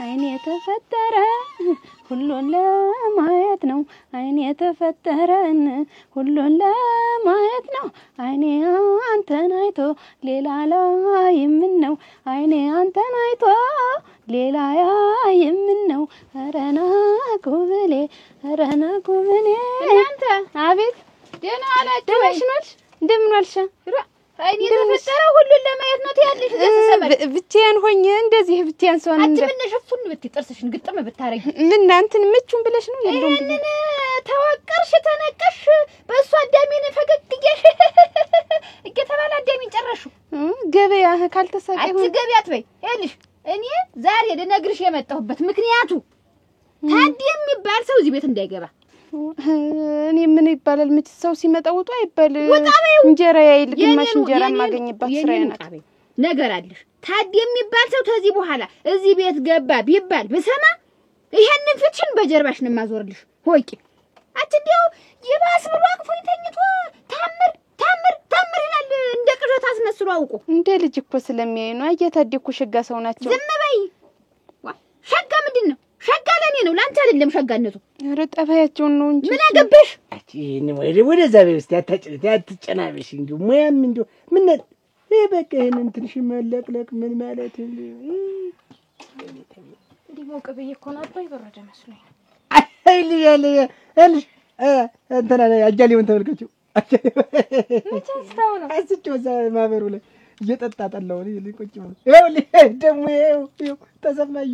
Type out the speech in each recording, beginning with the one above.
አይኔ ተፈጠረ ሁሉን ለማየት ነው አይኔ ተፈጠረን ሁሉን ለማየት ነው አይኔ አንተን አይቶ ሌላ ላይም ነው አይኔ አንተን አይቶ ሌላ ያይም ነው አረና ኩብሌ እናንተ አቤት ደህና አላችሁ ወይስ እንደምን ዋልሽ አይኔ ተፈጠረው ሁሉን ለማየት ነው ያለሽ ደስሰበል ብቻዬን ሆኜ እንደዚህ ብቻዬን ሰው እንደ አትመነሽፉን ብትጥርስሽን ግጥም ብታረጊ ምን አንተን ምቹን ብለሽ ነው የለም ተወቀርሽ ተነቀሽ በእሱ አዳሚን ፈገግግሽ እየተባለ አዳሚን ጨረሹ ገበያ ካልተሳቀይ ሆነ ገበያት በይ ይልሽ እኔ ዛሬ ልነግርሽ የመጣሁበት ምክንያቱ ታዲ የሚባል ሰው እዚህ ቤት እንዳይገባ እኔ ምን ይባላል ምት ሰው ሲመጣ ወጡ አይባል እንጀራ ያይል ግማሽ እንጀራ ማገኝባት ስራዬ ናት ነገር አለሽ ታዲ የሚባል ሰው ተዚህ በኋላ እዚህ ቤት ገባ ቢባል በሰማ ይሄንን ፍችን በጀርባሽ ነው ማዞርልሽ ሆይቂ አትዲው ይባስ ብሎ አቅፎኝ ተኝቶ ታምር ይላል እንደ ቅዠት አስመስሎ አውቆ እንደ ልጅ እኮ ስለሚያይ ነው አያታዲኩ ሸጋ ሰው ናቸው ዝም በይ ሸጋ ምንድነው ሸጋ ለኔ ነው ላንተ አይደለም ሸጋነቱ ኧረ ጠባያቸው ነው እንጂ ምን አገበሽ አቺን ወደ ዛቤ ውስጥ ያትጨናበሽ እንጂ ሙያም እንጂ ምን በቀን እንትንሽ መለቅለቅ ምን ማለት እንዴ ዲሞቀ በየኮና አባይ በረደ መስሎኝ አይል ያለ እልሽ እንትና አጃሊውን ተመልከችው ምንስተው ነው አስጨው ማበሩ ላይ እየተጣጣለው ነው ሊቆጭ ነው ይኸውልህ ደሞ ይኸው ተሰማዩ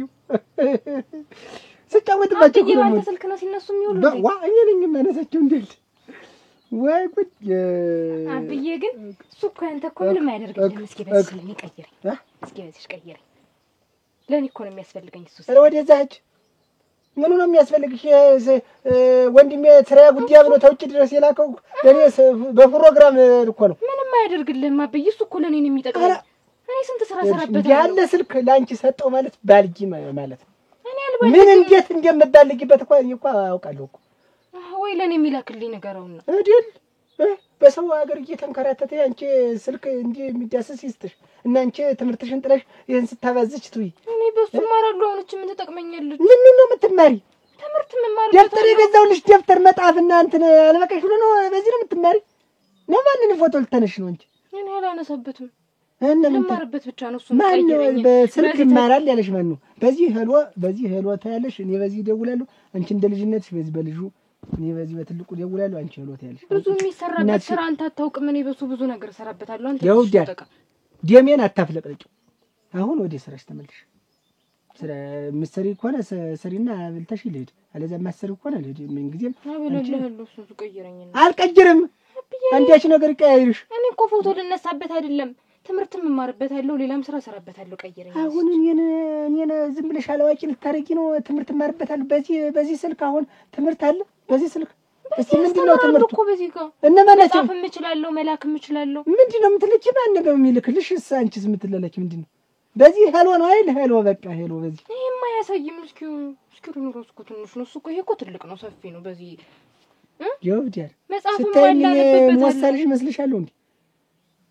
ስጫወትባቸው ነው አንተ ስልክ ነው ሲነሱ የሚውሉ ዋ እኔ ነኝ ማነሳቸው እንዴል ወይ ጉድ አብዬ ግን እሱ እኮ አንተ እኮ ምንም አያደርግልኝ እስኪ በዚህ ለሚቀይር እስኪ በዚህ ቀይር ለኔ እኮ ነው የሚያስፈልገኝ እሱ ወደዛች ምኑ ነው የሚያስፈልግሽ ወንድሜ ስራ ጉዳይ ብሎ ተውጭ ድረስ የላከው ለኔ በፕሮግራም እኮ ነው ምንም አያደርግልህም አብዬ እሱ እኮ ለኔ ነው የሚጠቅመኝ እኔ ስንት ስራ ሰራበታለሁ ያለ ስልክ ላንቺ ሰጠው ማለት ባልጂ ማለት ነው እኔ አልባል ምን እንዴት እንደምባልግበት እኮ አውቃለሁ እኮ ወይ ለኔ የሚላክልኝ ነገርውና አይደል በሰው ሀገር እየተንከራተተ አንቺ ስልክ እንጂ የሚዳስስ ይስጥሽ እና አንቺ ትምርትሽን ጥለሽ ይሄን ስታባዝች ትይ እኔ በሱ ማራለሁ አሁንች ምን ተጠቅመኛለች ምን ነው የምትማሪ ትምርት መማር ደብተር የገዛውልሽ ደብተር መጣፍና እንትን አልበቃሽ ብሎ ነው በዚህ ነው የምትማሪ ነው ማንንም ፎቶ ልተነሽ ነው እንጂ እኔ አላነሳበትም እና ለማርበት ብቻ ነው እሱ ማን በስልክ ይማራል ያለሽ ማን ነው በዚህ ሄሎ ታያለሽ እኔ በዚህ ደውላለሁ አንቺ እንደ ልጅነትሽ በዚህ በልጁ እኔ በዚህ በትልቁ ደውላለሁ አንቺ ሄሎ ታያለሽ ብዙ የሚሰራበት ስራ አንተ አታውቅም እኔ በሱ ብዙ ነገር ሰራበታለሁ አንተ ተጠቀም ደሜን አታፍለቅልጭ አሁን ወደ ስራሽ ተመልሽ ስራ ምሰሪ ኮነ ሰሪና አብልተሽ ይልድ አለዛ ማሰሪ ኮነ ልጅ ምን ጊዜም አብለልህልው እሱ ቀይረኝና አልቀጅርም አንዲያች ነገር ቀይርሽ እኔ እኮ ፎቶ ልነሳበት አይደለም ትምርት መማርበታለሁ ሌላም ስራ ሰራበታለሁ ቀይረኝ አሁን እኔን ዝም ብለሽ አላዋቂ ልታረቂ ነው ትምርት ማርበታለሁ በዚህ ስልክ አሁን ትምርት አለ በዚህ ስልክ እስቲ ምንድነው ትምርቱ እኮ በዚህ ጋር እና ማለት ነው እችላለሁ መላክም እችላለሁ ምንድነው የምትልኪ ማን ነገር የሚልክልሽ አንቺስ የምትለለኪ ምንድነው በዚህ ሄሎ ነው አይል ሄሎ በቃ ሄሎ በዚህ ይሄማ ያሳይም እስኪሩ ነው እኮ ትንሽ ነው እኮ ይሄ እኮ ትልቅ ነው ሰፊ ነው በዚህ ይወዲያል መጽሐፍ ማላለበት ወሳልሽ መስልሻለሁ እንዴ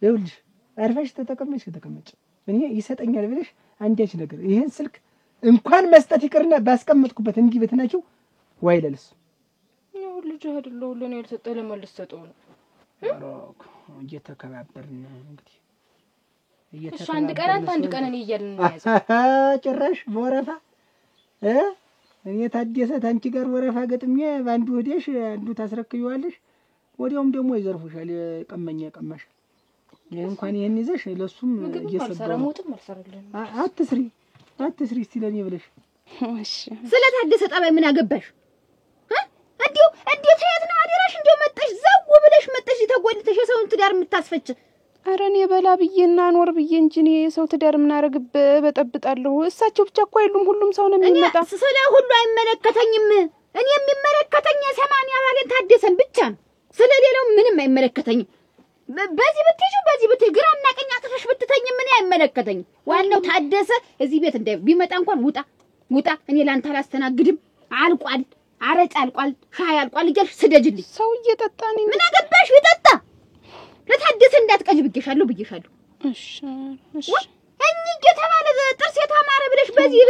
ይኸውልሽ አርፋሽ ተቀመጭ እኔ ይሰጠኛል ብለሽ አንዲያች ነገር ይሄን ስልክ እንኳን መስጠት ይቅርና ባስቀመጥኩበት እንዲህ በተናቸው ዋይለልስ ነው ልጅ አይደለው ለኔ ያልሰጠ ለማልስ ሰጠው ነው አሮክ እየተከባበርን እንግዲህ እሺ አንድ ቀን እኔ እያልን ያዘ ጭራሽ ወረፋ እኔ ታደሰት አንቺ ጋር ወረፋ ገጥሜ ባንዱ ሄደሽ አንዱ ታስረክዩዋለሽ ወዲያውም ደግሞ ይዘርፉሻል ቀመኛ ቀማሽ እንኳን ይሄን ይዘሽ ለሱም እየሰራሞትም አልሰራለን አትስሪ እስቲ ለኔ ብለሽ እሺ ስለታደሰ ጠባይ ምን አገባሽ እንዴት ያት ነው አዲራሽ እንደው መጣሽ ዘው ብለሽ መጣሽ ተጎልተሽ የሰውን ትዳር የምታስፈጭ ኧረ እኔ በላ ብዬና ኖር ብዬ እንጂ እኔ የሰው ትዳር ምን አረግብ በጠብጣለሁ እሳቸው ብቻ እኮ አይሉም ሁሉም ሰው ነው የሚመጣ ስለ ሁሉ አይመለከተኝም እኔ የሚመለከተኝ 80 ባለ ታደሰን ብቻ ነው ስለሌላው ምንም አይመለከተኝም በዚህ ብትይጁ ግራና ቀኝ አጥፈሽ አይመለከተኝም። ዋናው ታደሰ እዚህ ቤት ቢመጣ እንኳን ውጣ እኔ ላንተ አላስተናግድም። አልቋል፣ አረጭ አልቋል፣ ሻይ አልቋል እያልሽ ስደጅልኝ። ሰው እየጠጣ ነኝ። ምን አገባሽ ይጠጣ? ለታደሰ እንዳትቀጅ ብዬሻለሁ። እሺ እኔ እየተባለ ጥርስ የታማረ ብለሽ በዚህ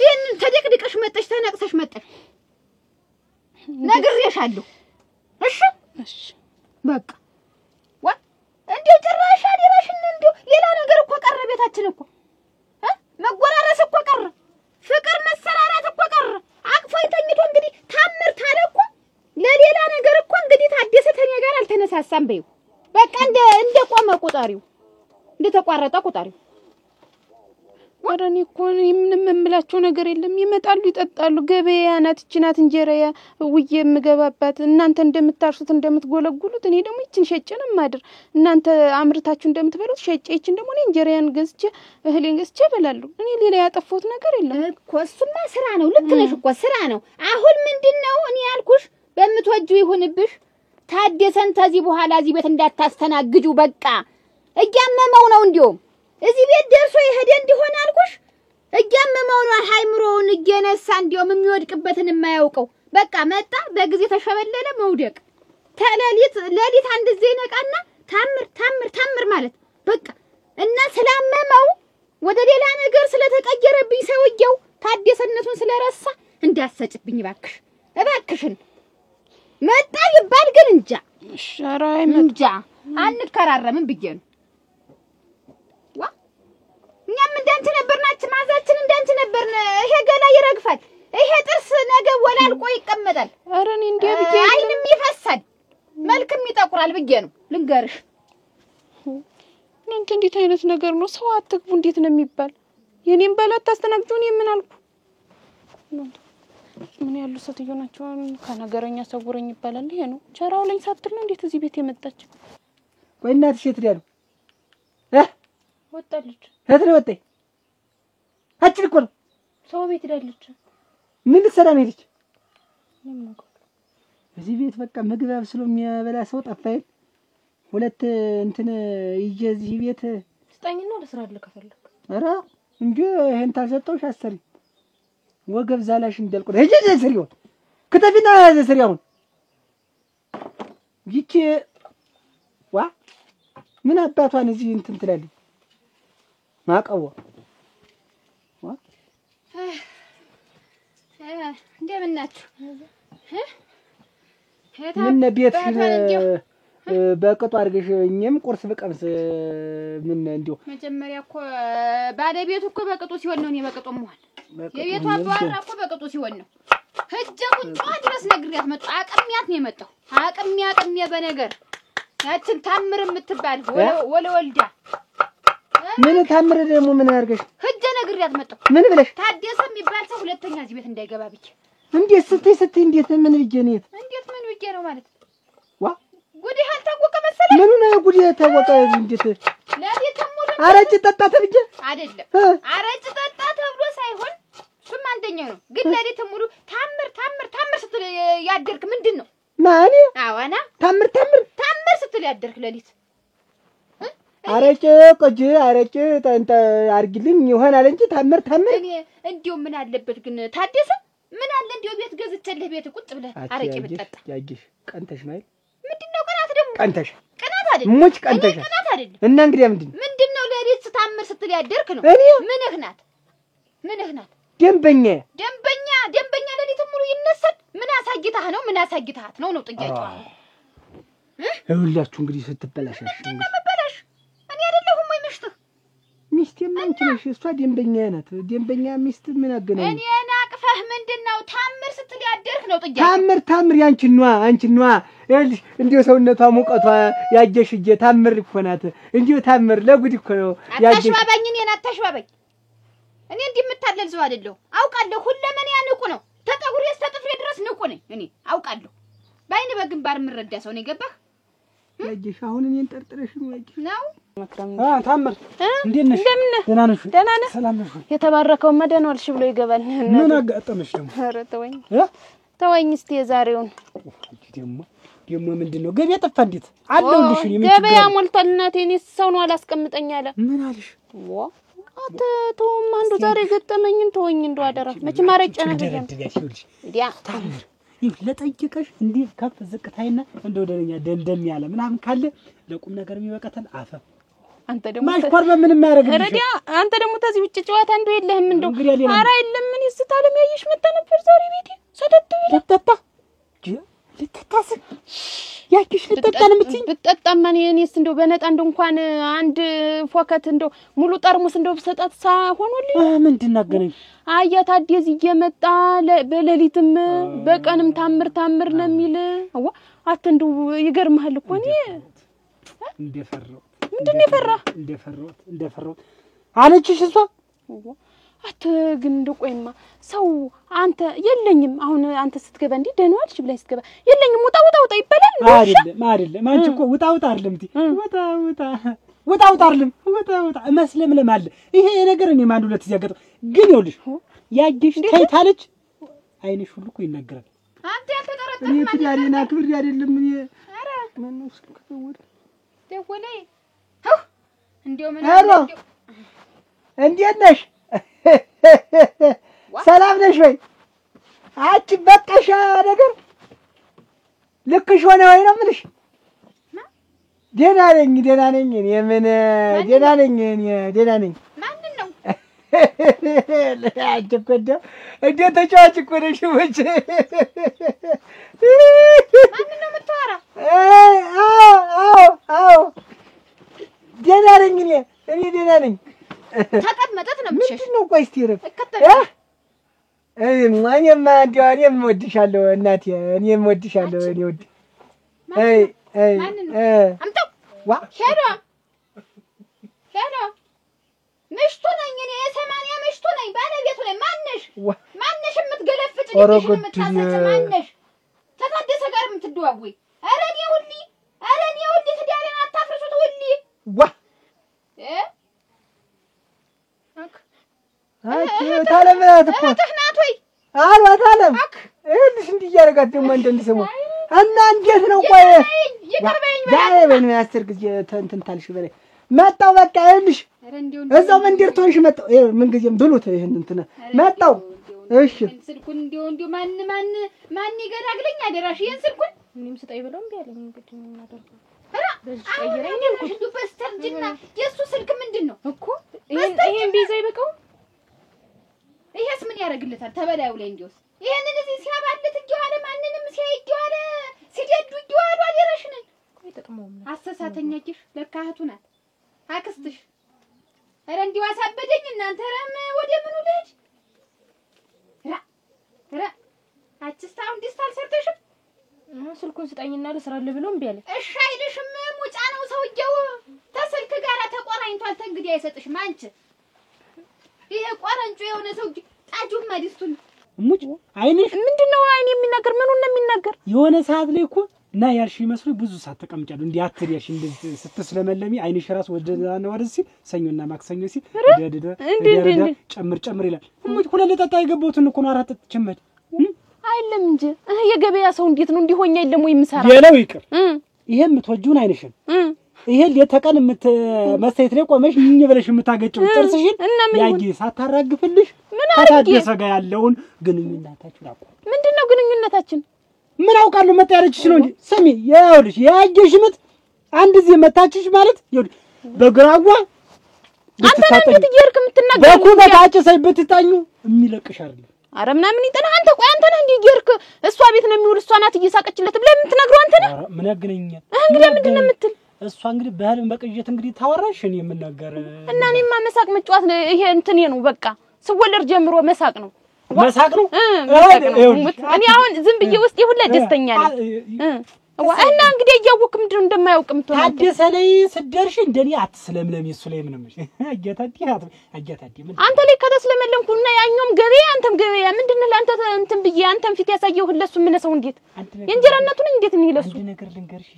ይሄን ተደቅድቀሽ መጣሽ፣ ተነቅሰሽ መጣሽ። ነግሬሻለሁ። እሺ በቃ እንዴው ጭራሽ አደረሽን። እንዴው ሌላ ነገር እኮ ቀረ ቤታችን እኮ መጎራረስ እኮ ቀረ፣ ፍቅር መሰራራት እኮ ቀረ። አቅፎ ተኝቶ እንግዲህ ታምር ታለ እኮ ለሌላ ነገር እኮ እንግዲህ ታደሰ ተኛ ጋር አልተነሳሳም በይው። በቃ እንደ ቆመ ቁጣሪው እንደተቋረጠ ቁጣሪው። ወራኔ እኮ ምንም የምላቸው ነገር የለም። ይመጣሉ ይጠጣሉ። ገበያ ናት እቺ ናት እንጀራያ ውዬ የምገባባት። እናንተ እንደምታርሱት እንደምትጎለጉሉት እኔ ደግሞ እቺን ሸጬ ነው ማድር። እናንተ አምርታችሁ እንደምትበሉት ሸጬ እቺን ደግሞ እኔ እንጀራያን ገዝቼ እህሌን ገዝቼ እበላለሁ። እኔ ሌላ ያጠፋሁት ነገር የለም እኮ። እሱማ ስራ ነው። ልክ ነሽ እኮ ስራ ነው። አሁን ምንድነው እኔ ያልኩሽ በምትወጂው ይሁንብሽ። ታደሰን ተዚህ በኋላ እዚህ ቤት እንዳታስተናግጁ። በቃ እያመመው ነው እንዲያውም እዚህ ቤት ደርሶ ይሄደ እንዲሆን አልኩሽ። እያመመው ነው ሃይምሮውን እየነሳ እንዲያውም የሚወድቅበትን የማያውቀው። በቃ መጣ በጊዜ ተሸበለለ መውደቅ። ለሊት አንድ ጊዜ ነቃና ታምር ማለት በቃ እና ስላመመው ወደ ሌላ ነገር ስለተቀየረብኝ ሰውየው ታደሰነቱን ስለረሳ እንዳሰጭብኝ እባክሽን። መጣ ይባል ግን እንጃ ሻራይ እንጃ አንከራረምን ብዬ ነው። እኛም እንዳንቺ ነበርናች፣ ማዛችን እንዳንቺ ነበርን። ይሄ ገላ ይረግፋል፣ ይሄ ጥርስ ነገ ወላልቆ ይቀመጣል። ኧረ እኔ እንዲያ ብዬ አይንም ይፈሳል፣ መልክም ይጠቁራል ብዬ ነው ልንገርሽ። እናንተ እንዴት አይነት ነገር ነው? ሰው አትግቡ እንዴት ነው የሚባል? የኔን ባላት ታስተናግጁ። እኔ ምን አልኩ? ምን ያሉ ሴትዮ ናቸው? ከነገረኛ ሰውረኝ ይባላል። ይሄ ነው ቸራው ላይ ሳትል ነው እንዴት እዚህ ቤት የመጣች? ቆይ እናትሽ የት ሄዳሉ? ወጣለች። የት ነው ወጣይ? አጭር እኮ ነው። ሰው ቤት ሄዳለች። ምን ልትሰራ ነው ሄደች? እዚህ ቤት በቃ ምግብ አብስሎ የሚያበላ ሰው ጠፋኝ። ሁለት እንትን ይዤ እዚህ ቤት ስጠኝና ለስራ ልከፈልክ። ኧረ እንጂ ይሄን ታልሰጠውሽ አሰሪ ወገብ ዛላሽ እንዳልቆ ሄጄ ዘስሪው ከተፊና ዘስሪው ይቺ ዋ ምን አባቷን እዚህ እንትን ትላለች ማቀው ዋ እንደምን ናችሁ? ምን ቤትሽን በቅጡ አድርገሽ እኛም ቁርስ በቀምስ ምን እንዲው መጀመሪያ እኮ ባለቤቱ እኮ በቅጡ ሲሆን ነው። እኔ በቅጡ መሆን የቤቱ አባወራ እኮ በቅጡ ሲሆን ነው። ሂጅ ቁጭ ድረስ ነግሬያት መጣ። አቅሚያት ነው የመጣው። አቅሜ በነገር ያችን ታምር የምትባል ወለወልዳ ምን ታምር ደግሞ ምን አድርገሽ ሂጅ ነግሬያት መጣ። ምን ብለሽ ታደሰ የሚባል ሰው ሁለተኛ እዚህ ቤት እንዳይገባ ብዬ እንዴት ስትይ እንዴት ምን ብዬ ነው? እንዴት ምን ብዬ ነው ማለት ዋ ጉዲህ አልታወቀ መሰለኝ። ምን ነው ጉዲህ ታወቀ? እንዴት ለቤት ሙሉ አረጭ ጠጣ ተብዬ አይደለም አረጭ ጠጣ ተብሎ ሳይሆን እሱም አንደኛው ነው። ግን ለቤት ሙሉ ታምር ስትል ያደርክ ምንድን ነው? ማን? አዋና ታምር ስትል ያደርክ ለሊት አረጭ ቆጅ አረጭ ጠንጠ አርግልኝ ይሆናል እንጂ ታምር እኔ እንዲው ምን አለበት ግን ታደሰ ምን አለ እንዲው ቤት ገዝቼልህ ቤት ቁጭ ብለህ አረቄ ብትጠጣ ያጊሽ ቀንተሽ ነው አይደል? ምንድነው ቀናት ደግሞ ቀንተሽ ቀናት አይደል? ሙጭ ቀንተሽ ቀናት አይደል? እና እንግዲህ ምንድነው ለሊት ታምር ስትል ያደርክ ነው? ምንህ ናት? ደንበኛ ለሊት ሙሉ ይነሳል። ምን አሳግታህ ነው ጥያቄው። ሁላችሁ እንግዲህ ስትበላሽሽ እንደምበላሽ እኔ አይደለሁም ወይ ሚስት አንቺ ነሽ። እሷ ደንበኛ ናት። ደንበኛ ሚስት ምን አገናኝ? እኔ ናቅፈህ ምንድነው ታምር ስትል ያደርክ ነው ጥያቄው። ታምር አንቺ ነዋ ይኸውልሽ እንዲሁ ሰውነቷ ሙቀቷ ያጀሽ እጄ ታምር እኮ ናት። እንዲሁ ታምር ለጉድ እኮ ነው ያጀሽ። አታሽባባኝ እኔን አታሽባባኝ። እኔ እንዲህ የምታለል ሰው አይደለሁ። አውቃለሁ ሁለመኔ ንቁ ነው። ተጠጉሬ እስከ ጥፍሬ ድረስ ንቁ ነኝ እኔ አውቃለሁ። በአይን በግንባር የምረዳ ሰው ነኝ። ገባህ? ያጀሽ አሁን እኔን ጠርጥረሽ ነው ያጀሽ ነው። ታምር እንዴት ነሽ? ደህና ነሽ? ሰላም ነሽ? የተባረከው መደን ዋልሽ ብሎ ይገባል። ምን አጋጠመሽ ደግሞ? ኧረ ተወኝ እስቲ የዛሬውን ደሞ ምንድነው ገበያ ጠፋ እንዴት አለውልሽ እኔ ምን ገበያ ሞልቷል እናቴ እኔ ሰው ነው አላስቀምጠኝ አለ ምን አለሽ አተ ተውም አንዱ ዛሬ ገጠመኝን ተወኝ እንደው አደራ መቼ ማረጨ ነገር ዲያ ታምር ለጠይቀሽ እንዴ ከፍ ዝቅታይና እንደው ደረኛ ደንደም ያለ ምናምን ካለ ለቁም ነገር የሚበቀተን አፈ አንተ ደግሞ ማሽኮር በምንም ያረጋግልሽ ረዲያ አንተ ደግሞ ተዚህ ውጭ ጨዋታ እንደው የለህም እንደው አራ የለም ምን ይስታለም ያይሽ መጣ ነበር ዛሬ ቤቴ ሰደት ለጠጣ ልትታስ ያኪሽ ልትጠጣ ነው የምትይኝ ብትጠጣማ እኔስ እንደው በነጣ እንደው እንኳን አንድ ፎከት እንደው ሙሉ ጠርሙስ እንደው በሰጣት ሳሆንልኝ ምንድን አገናኝ አያት አዲስ እየመጣ በሌሊትም በቀንም ታምር ነው የሚል አዋ አት እንደው ይገርምሃል እኮ እኔ እንደፈራው ምንድነው እንደፈራው አለችሽ እሷ አት ግን እንደቆይማ ሰው አንተ የለኝም አሁን አንተ ስትገባ እንዴ ደህናዋልሽ ብለህ ስትገባ የለኝም ውጣ ይባላል አይደለም አንቺ እኮ ውጣ አይደለም እንዴ ውጣ አይደለም ውጣ መስለምለም አለ ይሄ ነገር እኔ ማን ሁለት ያገጠ ግን ይኸውልሽ ያጅሽ ታይታለች አይንሽ ሁሉ እኮ ይናገራል አንተ ያልተጠረጠረ እኔ ትዳሬና ክብር አይደለም እኔ አረ ማነው ስልክ ደወለኝ እንዴው ምን እንዴት ነሽ ሰላም ነሽ ወይ አጭ በቃሻ ነገር ልክሽ ሆነ ወይ ነው የምልሽ ደህና ነኝ እኔ ምን ደህና ነኝ ማንን ነው አጭቆደ እንዴ ተጫዋች እኮ ነሽ ወጭ ማንን ነው የምታወራ አዎ ደህና ነኝ እኔ ደህና ነኝ ተቀመጠት ነው ምንሽ ምንድነው ቆይ እስቲ ረፍ እኔም ወድሻለሁ እናቴ እኔም ወድሻለሁ እኔ ወድ አምጣው ዋ ሄሎ ምሽቱ ነኝ እኔ የ80 ምሽቱ ነኝ ባለቤቱ ነኝ ማንሽ የምትገለፍጭ ልጅሽ የምታሰጭ ማንሽ ተታደሰ ጋር የምትደዋወይ ኧረ እኔ ሁሌ ትዳሬን አታፍርሱት ሁሌ ዋ ታለምናት እኮ ተህናት ወይ ታለም እልሽ እንዲያረጋት ደግሞ እንደንሰሙ እና እንዴት ነው ቆይ ዛሬ በእኔ አስር ጊዜ እንትን ታልሽ በላይ መጣው በቃ እልሽ እዛው መንደር ተሆንሽ መጣው ምን ጊዜም ብሉት ይሄን እንትን መጣው እሺ ስልኩን እንዲው ማን ይገላግለኝ አደራሽ ይሄን ስልኩን ምንም ስጠይ ብለው እንዴ ያለኝ እንግዲህ ምን አደረኩ በዚህ ቀይረኝ እንኩ በስተርጅና የሱ ስልክ ምንድነው እኮ ይሄን ቢዛ ይበቃው ይሄስ ምን ያረግልታል ተበላዩ ላይ እንዲውስ ይሄንን እዚህ ሲያባልት እጆአለ ማንንም ሲያይጆአለ ሲደዱ እጆአሉ አደረሽነን ቆይ ተጥሞም አሰሳተኛኪሽ ለካህቱ ናት አክስትሽ ኧረ እንዲው አሳበደኝ እናንተ ረም ወደ ምኑ ልጅ ራ አጭስታው እንዲስታል ሰርተሽም ስልኩን ስጠኝና ለስራለ ብሎ እምቢ አለ እሺ አይልሽም ሙጫ ነው ሰውየው ተስልክ ጋራ ተቆራኝቷል ተንግዲህ አይሰጥሽም አንቺ ይሄ ቆረንጮ የሆነ ሰው ጣጁም ማዲስቱን ሙጭ አይንሽ ምንድነው አይን የሚናገር ምኑን ነው የሚናገር የሆነ ሰዓት ላይ እኮ እና ያልሽ ይመስሉ ብዙ ሰዓት ተቀምጫለሁ እንዴ አትሪያሽ እንደዚህ ስትስለመለሚ አይንሽ ራስ ወደና ወደሲ ሰኞና ማክሰኞ ሲ ደደ ጨምር ይላል ሙጭ ሁለት ለጣጣ የገባሁትን እኮ ነው አራት ጨመድ አይለም እንጂ የገበያ ሰው እንዴት ነው እንዲሆኛ አይደለም ወይ ምሰራ የለው ይቅር ይሄ የምትወጂውን አይንሽን ይሄ ለተቀን መስተየት ላይ ቆመሽ ምን ብለሽ የምታገጨው ጥርስሽን ያጊ ሳታራግፍልሽ ታታደሰ ጋር ያለውን ግንኙነታችን አቆ ምንድነው ግንኙነታችን ምን አውቃለሁ መጣ ያለችሽ ነው እንጂ ስሚ ያውልሽ ያጊሽ ምት አንድ ዚህ መታችሽ ማለት ይኸውልሽ በግራጓ አንተ እንዴት ይርክ የምትናገር በኩበታጭ ሳይበትታኙ የሚለቅሽ አይደል አረ ምናምን ይጠና አንተ ቆይ አንተ ነህ እንዴ ይርክ እሷ ቤት ነው የሚውል እሷ ናት እየሳቀችለት ብለ የምትነግረው አንተ ነህ ምን ያገናኛል እንግዲህ ምንድነው የምትል እሷ እንግዲህ በህልም በቅዠት እንግዲህ ታወራሽን የምናገር እና እኔማ መሳቅ መጫወት ነው ይሄ እንትን ነው በቃ ስወለድ ጀምሮ መሳቅ ነው እኔ አሁን ዝም ብዬ ውስጥ ይሁላ ደስተኛ ነኝ እና እንግዲህ እያወቅክ ምንድነው እንደማያውቅ ምትሆነ ታደሰ ላይ ስደርሽ እንደኔ አትስለምለም እሱ ላይ ምንም አያታዲ ምን አንተ ላይ ከተስለመለምኩና ያኛውም ገበያ አንተም ገበያ ምንድነው ለአንተ እንትን ብዬ አንተም ፊት ያሳየው ሁለሱ ምን ሰው እንዴት የእንጀራነቱን እንዴት ነው ይለሱ አንድ ነገር ልንገርሽ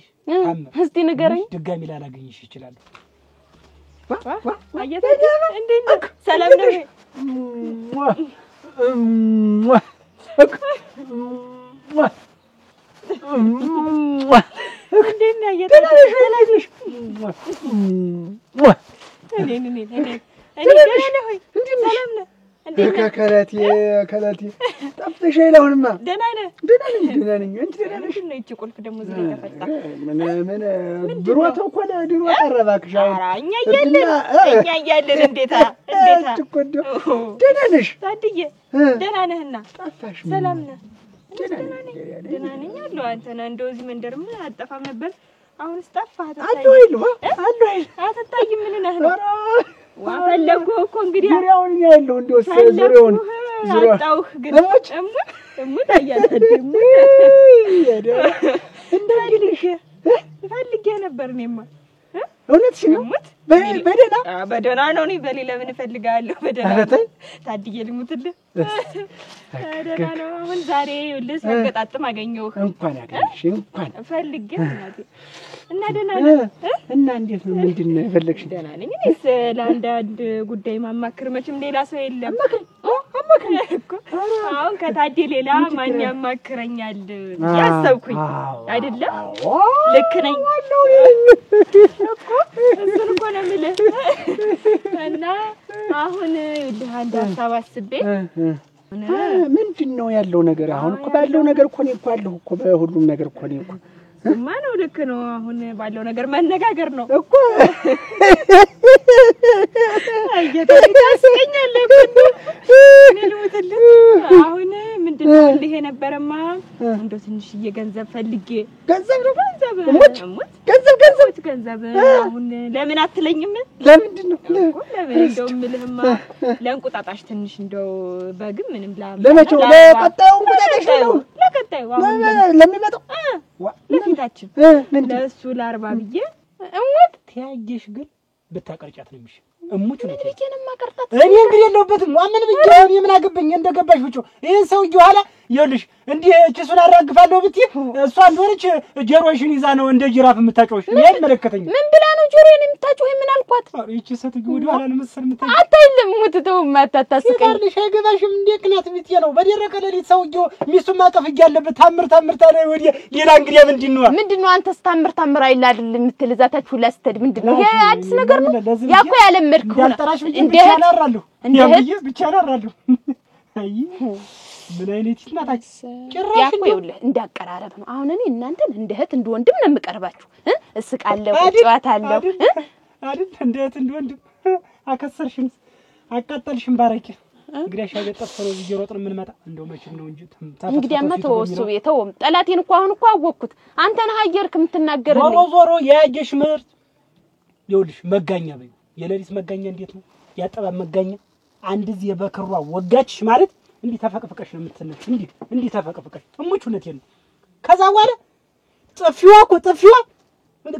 እስቲ ንገረኝ ድጋሚ ላላገኝሽ ይችላል አያታዲ እንዴት ሰላም ነው እንዴት ነው ያየታለሽ? እኔ ደህና ነኝ። ሰላም ነህ? እንዴት ነህ? ከላቴ ጠፍተሽ አይለውንማ። ደህና ነህ? ደህና ነኝ። አንቺ ደህና ነሽ? ነው እቺ ቁልፍ ደግሞ እዚህ ላይ ተፈታ። ምን ድሮ ተኮለ ድሮ ቀረባክሽ። ኧረ እኛ እያለን እንዴታ ደህና ነሽ? ታድዬ ደህና ነህና? ጠፋሽ። ሰላም ነህ? ደህና ነኝ አለሁ። አንተ ነህ እንደው እዚህ መንደርም አጠፋም ነበር። አሁንስ ጠፋህ። አትታይም። ምን ነህ ነው? ፈለግኩህ እኮ እንግዲህ ዙሪያውን ያለው እንደው ዙሪያውን አጣሁህ። ግን እሙት አያለህ እንደግልሽ ፈልጌህ ነበር። እኔማ እውነትሽ ነው። በደህና ነው። እኔ በሌላ ምን እፈልጋለሁ? በደህና ታድዬ ልሙትልህ። ደህና ነው። አሁን ዛሬ ይኸውልህ ሳገጣጥም አገኘሁህ። እንኳን አገኘሽ። እንኳን ፈልጌህ እናቴ። እና ደህና ነህ? እና እንዴት ነው? ምንድን ነው የፈለግሽ? ደህና ነኝ። እኔስ ለአንዳንድ ጉዳይ ማማክር መቼም ሌላ ሰው የለም። አማክር እኮ አሁን ከታዴ ሌላ ማን ያማክረኛል ያሰብኩኝ አይደለም? ልክ ነኝ እኮ እሱን እኮ ነው የምልህ። እና አሁን ይኸውልህ አንድ ሀሳብ አስቤ ምንድን ነው ያለው ነገር? አሁን እኮ ባለው ነገር እኮ እኔ እኮ አለሁ እኮ በሁሉም ነገር እኮ እኔ እኮ እማ ነው። ልክ ነው። አሁን ባለው ነገር መነጋገር ነው እኮ። ታስቀኛለህ እኮ እኔ ልሙትልህ። አሁን ምንድን ነው ይሄ ነበረማ እንደው ትንሽዬ ገንዘብ ፈልጌ። ገንዘብ ነው ገንዘብ አሁን ለምን አትለኝም? ለምንድን ነው ለምን እንደው የምልህማ ለእንቁጣጣሽ ትንሽ እንደው በግም ምንም ለመቼው ለቀጣዩ እንቁጣጣሽ ነው? ለቀጣዩ አሁን ለሚመጣው ለፊታችን ለእሱ ለ40 ብዬ እሙት ትያየሽ። ግን ብታቀርጫት ነው የሚሻለው። እሙት ነው ለምን ማቀርጣት? እኔ እንግዲህ የለሁበትም። ምን ብዬ እኔ ምን አገባኝ? እንደገባሽ ብቻ ይሄን ሰውዬው ኋላ ይኸውልሽ እንዲህ እቺሱን አራግፋለሁ ብትይ እሷ እንደሆነች ጀሮሽን ይዛ ነው እንደ ጅራፍ የምታጮሽ። እኔ አይመለከተኝም። ምን ብላ ነው ጆሮዬን የምታጮህ? ምን አልኳት? እቺ ሴትዮ ወደ ኋላ ነው መሰል የምታጮህ። አታይልም? ሙት ተው ማታታስቀኝ ሲጋርልሽ አይገባሽም። እንደ ቅናት ብትይ ነው በደረቀ ሌሊት ሰውዬው ሚስቱን ማቀፍ እያለበት ታምር ታለ ወዲያ ሌላ እንግዲህ ምንድን ነው አንተስ ታምር አይል አይደል የምትል ዛታችሁ ላስተድ ምንድን ነው ይሄ? አዲስ ነገር ነው ያኮ ያለመድኩ እንዴ ያላራለሁ ብቻ ያላራለሁ። አይ ምን አይነት ይስናታች ጭራሽ ያኮ ይኸውልህ እንዳቀራረብ ነው። አሁን እኔ እናንተን እንደ እህት እንደ ወንድም ነው የምቀርባችሁ። እስቃለሁ፣ ጨዋታለሁ አይደል? እንደ እህት እንደ ወንድም አከሰርሽም አቃጠልሽም። ባረኪ እንግዲህ ሻገጠፍ ነው እየሮጥን ምን መጣ እንደው መቼም ነው እንጂ እንግዲህማ ተወሱ የተውም ጠላቴን እኮ አሁን እኮ አወቅኩት። አንተ ነህ አየርክ የምትናገርልኝ። ዞሮ ያየሽ ምርት ይኸውልሽ መጋኛ በይ። የሌሊት መጋኛ እንዴት ነው ያጠባብ መጋኛ? አንድ ዚህ በክሯ ወጋችሽ ማለት እንዲህ ተፈቅፍቀሽ ነው የምትነሽ። እንዲህ ተፈቅፍቀሽ እሙች እውነቴን ነው። ከዛ በኋላ ጥፊዋ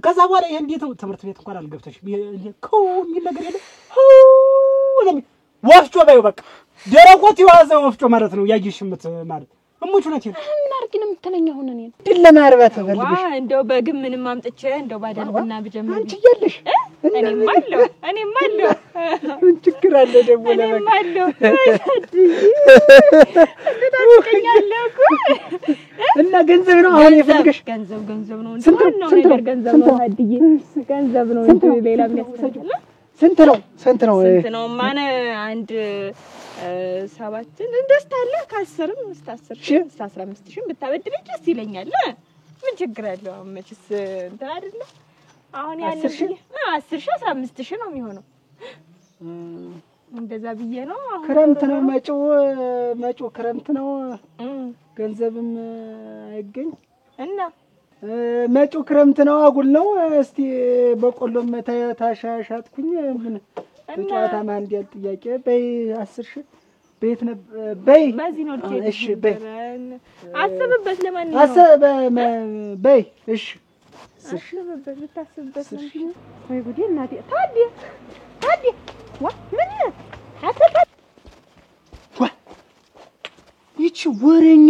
ከዛ በኋላ ይሄ እንዴት ነው? ትምህርት ቤት እንኳን አልገብተሽም። የሚል ነገር የለም። ወፍጮ በይው በቃ ደረቆት የዋዘ ወፍጮ ማለት ነው ያየሽምት ማለት እሙች እውነቴን ነው። ምን አድርጊ ነው የምትለኝ አሁን? እኔ ድል ለማርባት ፈልግሽ እንደው በግም ምንም አምጥቼ እንደው ባዳልብና ብጀምር አንቺ እያለሽ እኔም አለሁ ምን ችግር አለ ደግሞ ለበግ እኔም አለሁ ታስቀኛለህ እኮ። እና ገንዘብ ነው አሁን የፈልግሽ? ገንዘብ ነው እንዴ? ነው ነገር ገንዘብ ነው ታድዬ ገንዘብ ነው እንጂ ሌላ ምን ያስፈልጋል? ስንት ነው? ማነ አንድ 7 እንደስታለ ከ10 እስከ 10 እስከ 15 ብታበድረኝ ደስ ይለኛል። ምን ችግር አለው? አሁን መችስ እንትን አይደለ? አሁን ያለው 10 15 ነው የሚሆነው። እንደዛ ብዬ ነው። አሁን ክረምት ነው መጪው ክረምት ነው። ገንዘብም አይገኝ እና መጪው ክረምት ነው። አጉል ነው። እስቲ በቆሎም ታሻሻጥኩኝ ምን ጨዋታ ማን እንዲያል ጥያቄ በይ 10 ሺህ ቤት በይ በዚህ ነው ልጅ። እሺ በይ አስብበት። ለማንኛውም በይ እሺ አስብበት ብታስብበት ነው። ወይ ጉዴ እናቴ ታዲ ምን አሰፋት ይቺ ወሬኛ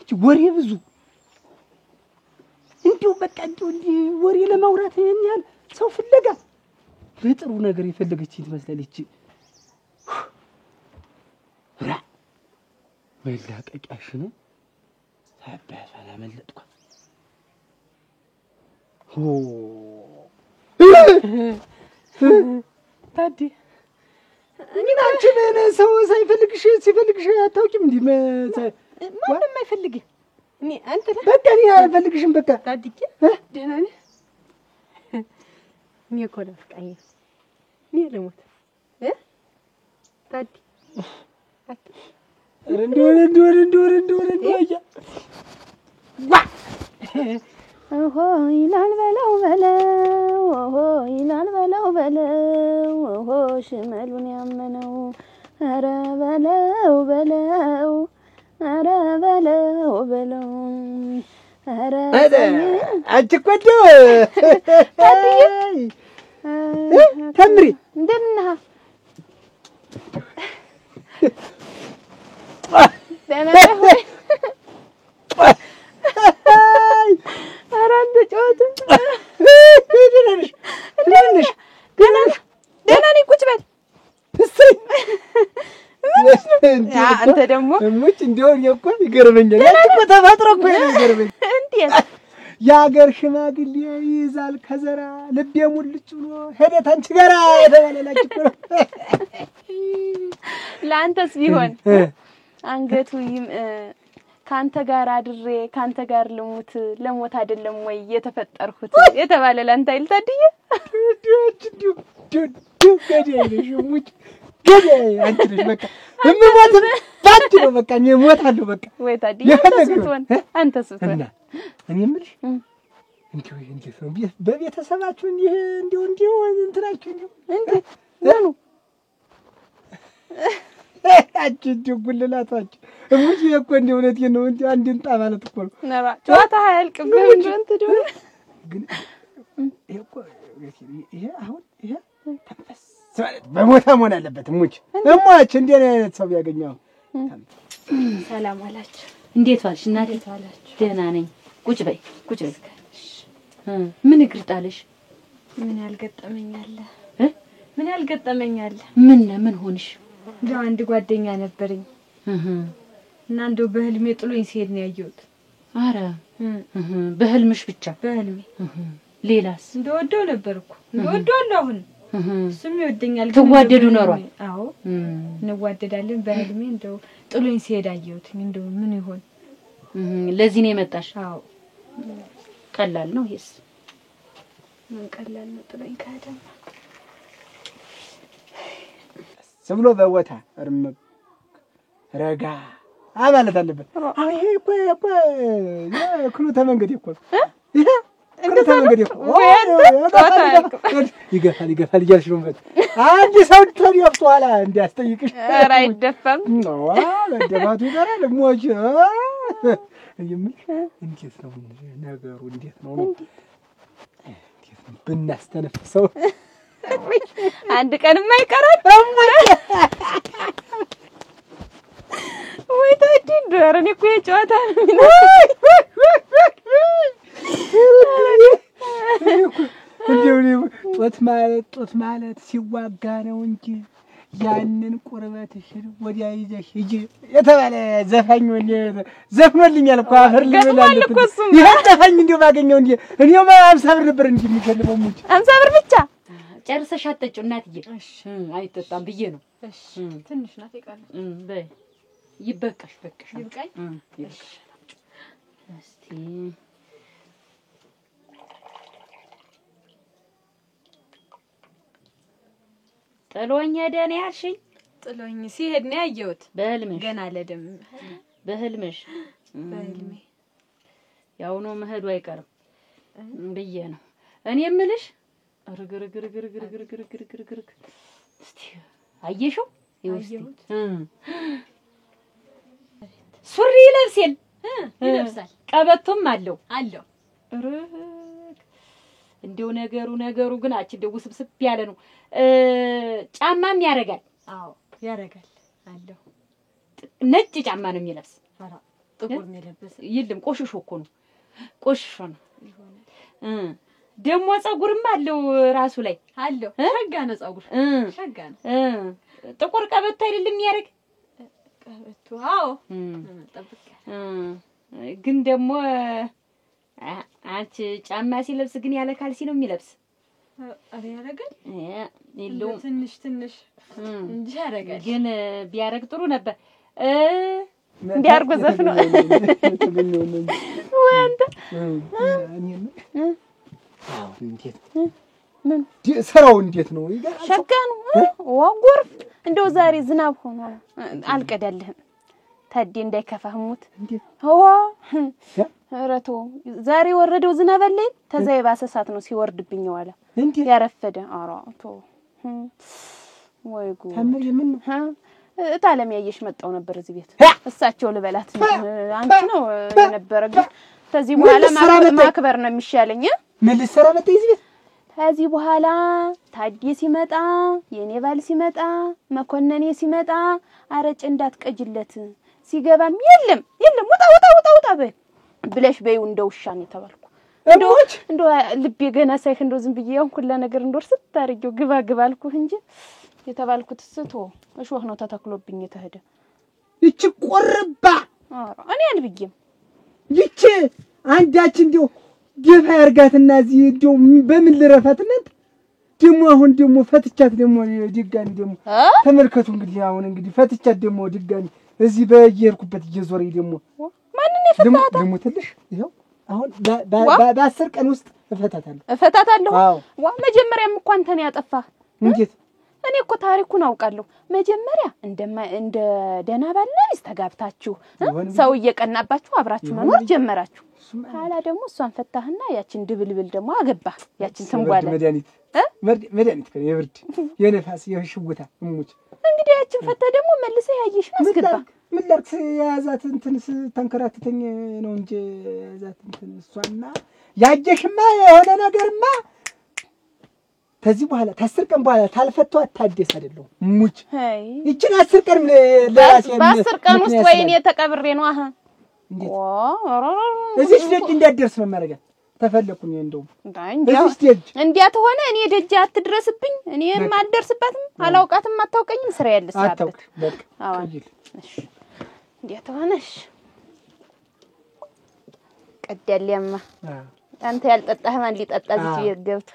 ወሬ ብዙ እንዲሁ በቃ እንዲሁ ወሬ ለማውራት ይሄን ያህል ሰው ፍለጋ በጥሩ ነገር የፈለገች ትመስላለች። ራ ወላቀቂያሽን ታባሳላ መለጥኳ ታዲ ምን አንቺ ምን ሰው ሳይፈልግሽ ሲፈልግሽ አታውቂም እንዴ? ማንም አይፈልግም። እኔ አንተ በቃ እኔ አልፈልግሽም። በቃ ታዲዬ ደህና ነህ? እኔ እኮ ናፍቃኝ እኔ ልሞት ታዲ ኦሆ ይላል በለው በለው ኦሆ ይላል በለው በለው ኦሆ ሽመሉን ያመነው ኧረ በለው በለው ኧረ በለው በለው ኧረ አንቺ እኮ እንደው ተምሪ እንደምን ነህ? ደህና ነህ ወይ? ኧረ አንተ ጨዋታ ደህና ነኝ። ቁጭ በል አንተ ደግሞ እሙች እንደው እኔ እኮ ይገርመኛል። አንቺ እኮ ተፈጥሮ እኮ ይገርመኛል። እንዴት የአገር ሽማግሌ ይይዛል ከዘራ ልቤ ሙልጭ ብሎ ሄደት አንቺ ጋራ የተባለላችሁ እኮ ነው። ለአንተስ ቢሆን አንገቱ ካንተ ጋር አድሬ ካንተ ጋር ልሙት ለሞት አይደለም ወይ የተፈጠርኩት የተባለ ላንተ አይል ታድዬ ገደልሽ ሙጭ ገደል አንቺ ነሽ በቃ እምሞት ባንቺ ነው በቃ እኔ እሞታለሁ በቃ ወይ ታድዬ አንተስ ብትሆን እኔ የምልሽ እንዴው እንዴት ነው በቤተሰባችሁ እንዴው እንትናችሁ እንዴ ምኑ አንቺ ጉልላታች እሙጂ እኮ እንደው እውነቴን ነው እንዴ አንድን ጣ ማለት እኮ ነው ነራ ጨዋታ አያልቅብህ እንዴ አንተ ደግሞ ግን ይሄ አሁን ይሄ ተንፈስ በሞታ መሆን አለበት እሙጂ እሟች እንዴ አይነት ሰው ያገኛው ሰላም አላችሁ እንዴት ዋልሽ እናቴ? ዋላችሁ? ደህና ነኝ። ቁጭ በይ ቁጭ በይ። ምን እግር ጣለሽ? ምን ያልገጠመኛል? ምን ያልገጠመኛል? ምን ሆንሽ? እንደው አንድ ጓደኛ ነበረኝ እና እንደው በህልሜ ጥሎኝ ሲሄድ ነው ያየሁት። አረ በህልምሽ ብቻ? በህልሜ። ሌላስ? እንደወደው ነበርኩ እንደወደዋለሁ አሁን እሱም ይወደኛል። ተዋደዱ ኖሯል? አዎ እንዋደዳለን። በህልሜ እንደው ጥሎኝ ሲሄድ አየሁት። እንደው ምን ይሆን? ለዚህ ነው የመጣሽ? አዎ። ቀላል ነው ይስ? ምን ቀላል ነው ጥሎኝ ካደም ሰብሎ በወታ እርም ረጋ ማለት አለበት። አይ ይሄ እኮ የክሉ ተመንገድ እኮ ይሄ እንደ ተመንገድ እኮ ይገፋል እያልሽ ነው ማለት አንድ ሰው ተሪፍቶ ኋላ እንዲያስጠይቅሽ ኧረ አይደፋም ነው ለደባቱ ይቀራል ሞጅ እንዴት ነው ነገሩ? እንዴት ነው ብናስተነፍሰው አንድ ቀንም አይቀራል። ወይ ታዲያ እንደው እኔ እኮ የጨዋታ ነው እንደው ጦት ማለት ሲዋጋ ነው እንጂ ያንን ቁርበትሽን ወዲያ ይዘሽ ሂጂ የተባለ ዘፋኝ ዘፍኖልኛል እኮ አፈር ልበላለት ይሄን ዘፋኝ እንደው ባገኘው እንዴ እኔው 50 ብር ነበር እንጂ የሚፈልገው ሙጭ 50 ብር ብቻ ጨርሰሽ አትጠጪው እናትዬ። እሺ አይጠጣም ብዬ ነው። እሺ ትንሽ ናት ይቃል በይ ይበቃሽ በቃሽ ይብቃኝ። እሺ እስቲ ጥሎኝ ደኔ ያልሽኝ? ጥሎኝ ሲሄድ ነው ያየሁት። በህልምሽ? ገና ለደም በህልምሽ? በህልሜ ያው ነው መሄዱ አይቀርም ብዬ ነው እኔ የምልሽ። ግርግር እስቲ አየሽው? አየሁት። ሱሪ ይለብሳል ይለብሳል ቀበቶም አለው እንደው ነገሩ ግን አቺ ደው ስብስብ ያለ ነው። ጫማም ያረጋል? አዎ ያረጋል አለው። ነጭ ጫማ ነው የሚለብስ? አራ ጥቁር ነው የለበሰ? ይልም ቆሽሾ እኮ ነው ቆሽሾ ነው ይሆናል። ደሞ ጸጉርም አለው ራሱ ላይ አለው። ሸጋ ነው ጸጉር ሸጋ ነው። ጥቁር ቀበቶ አይደለም የሚያረግ? ቀበቶ አዎ ጠብቀ ግን ደሞ አንቺ ጫማ ሲለብስ ግን ያለ ካልሲ ነው የሚለብስ? አረ ያረጋል የለውም ትንሽ እንጂ ያረጋል። ግን ቢያረግ ጥሩ ነበር። እንዲያርጎ ዘፍነው ወንድ እንዴት ምን ስራው እንዴት ነው? ሸጋ ነው ወጎርፍ እንደው ዛሬ ዝናብ ሆኖ አልቀዳልህም ታዲ እንዳይከፋህሙት እንዴት ረቶ ዛሬ ወረደው ዝናብ አለኝ ተዛይ ባሰሳት ነው ሲወርድብኝ ዋላ ያረፈደ አራቶ ወይ ጉድ ታምር ምን እታለም ያየሽ መጣው ነበር እዚህ ቤት እሳቸው ልበላት አንቺ ነው የነበረ ግን ከዚህ በኋላ ማክበር ነው የሚሻለኝ ምን ልሰራ መጣ እዚህ ቤት ከዚህ በኋላ ታዲ ሲመጣ የኔ ባል ሲመጣ መኮንኔ ሲመጣ አረጭ እንዳትቀጅለት ሲገባም የለም ወጣ ብለሽ በይው እንደውሻን የተባልኩ እንደው ልቤ ገና ሳይክ እንደው ዝም ብዬ ያን ሁሉ ነገር እንደው ስታርጊው ግባ አልኩህ እንጂ የተባልኩት ስቶ እሾህ ነው ተተክሎብኝ የተሄደ እቺ ቆርባ እኔ አልብዬም ይቺ አንዳች እንደው ደፋ ያርጋትና እዚህ እንደው በምን ልረፋትነት ደሞ አሁን ደሞ ፈትቻት ደሞ ድጋሚ ደሞ ተመልከቱ እንግዲህ አሁን እንግዲህ ፈትቻት ደሞ ድጋሚ እዚህ በየርኩበት እየዞረኝ ደሞ ማንንም ይፈታታ ደሞ ትልሽ ይሄው አሁን በ10 ቀን ውስጥ እፈታታለሁ ዋ መጀመሪያም እኮ አንተን ያጠፋህ እንዴት እኔ እኮ ታሪኩን አውቃለሁ መጀመሪያ እንደ ደና ባልና ሚስት ተጋብታችሁ ሰው እየቀናባችሁ አብራችሁ መኖር ጀመራችሁ ኋላ ደግሞ እሷን ፈታህና ያችን ድብልብል ደግሞ አገባህ ያችን ተንጓለ መድኃኒት ከየብርድ የነፋስ የሽውታ እሙች እንግዲህ ያችን ፈታ ደግሞ መልሰህ ያየሽን አስገባ ምን ላርክስ ያዛት እንትንስ ተንከራተተኝ ነው እንጂ ያዛት እንትን እሷና ያጀሽማ የሆነ ነገርማ ከዚህ በኋላ 10 ቀን በኋላ ታልፈቷ ታደስ አይደለም ሙች ይችን 10 ቀን ለራሴ በ10 ቀን ውስጥ ወይኔ ተቀብሬ ነው አሃ እዚህ ደጅ እንዲያደርስ ነው ማረጋት ተፈለኩኝ እንደው እንዲያት ሆነ እኔ ደጅ አትድረስብኝ እኔ ማልደርስባትም አላውቃትም አታውቀኝም ስራ ያለስባት አታውቅ በቃ እሺ እንዲያት ሆነሽ ቀደልያማ አንተ ያልጠጣህ ማን ሊጠጣ እዚህ ይገብት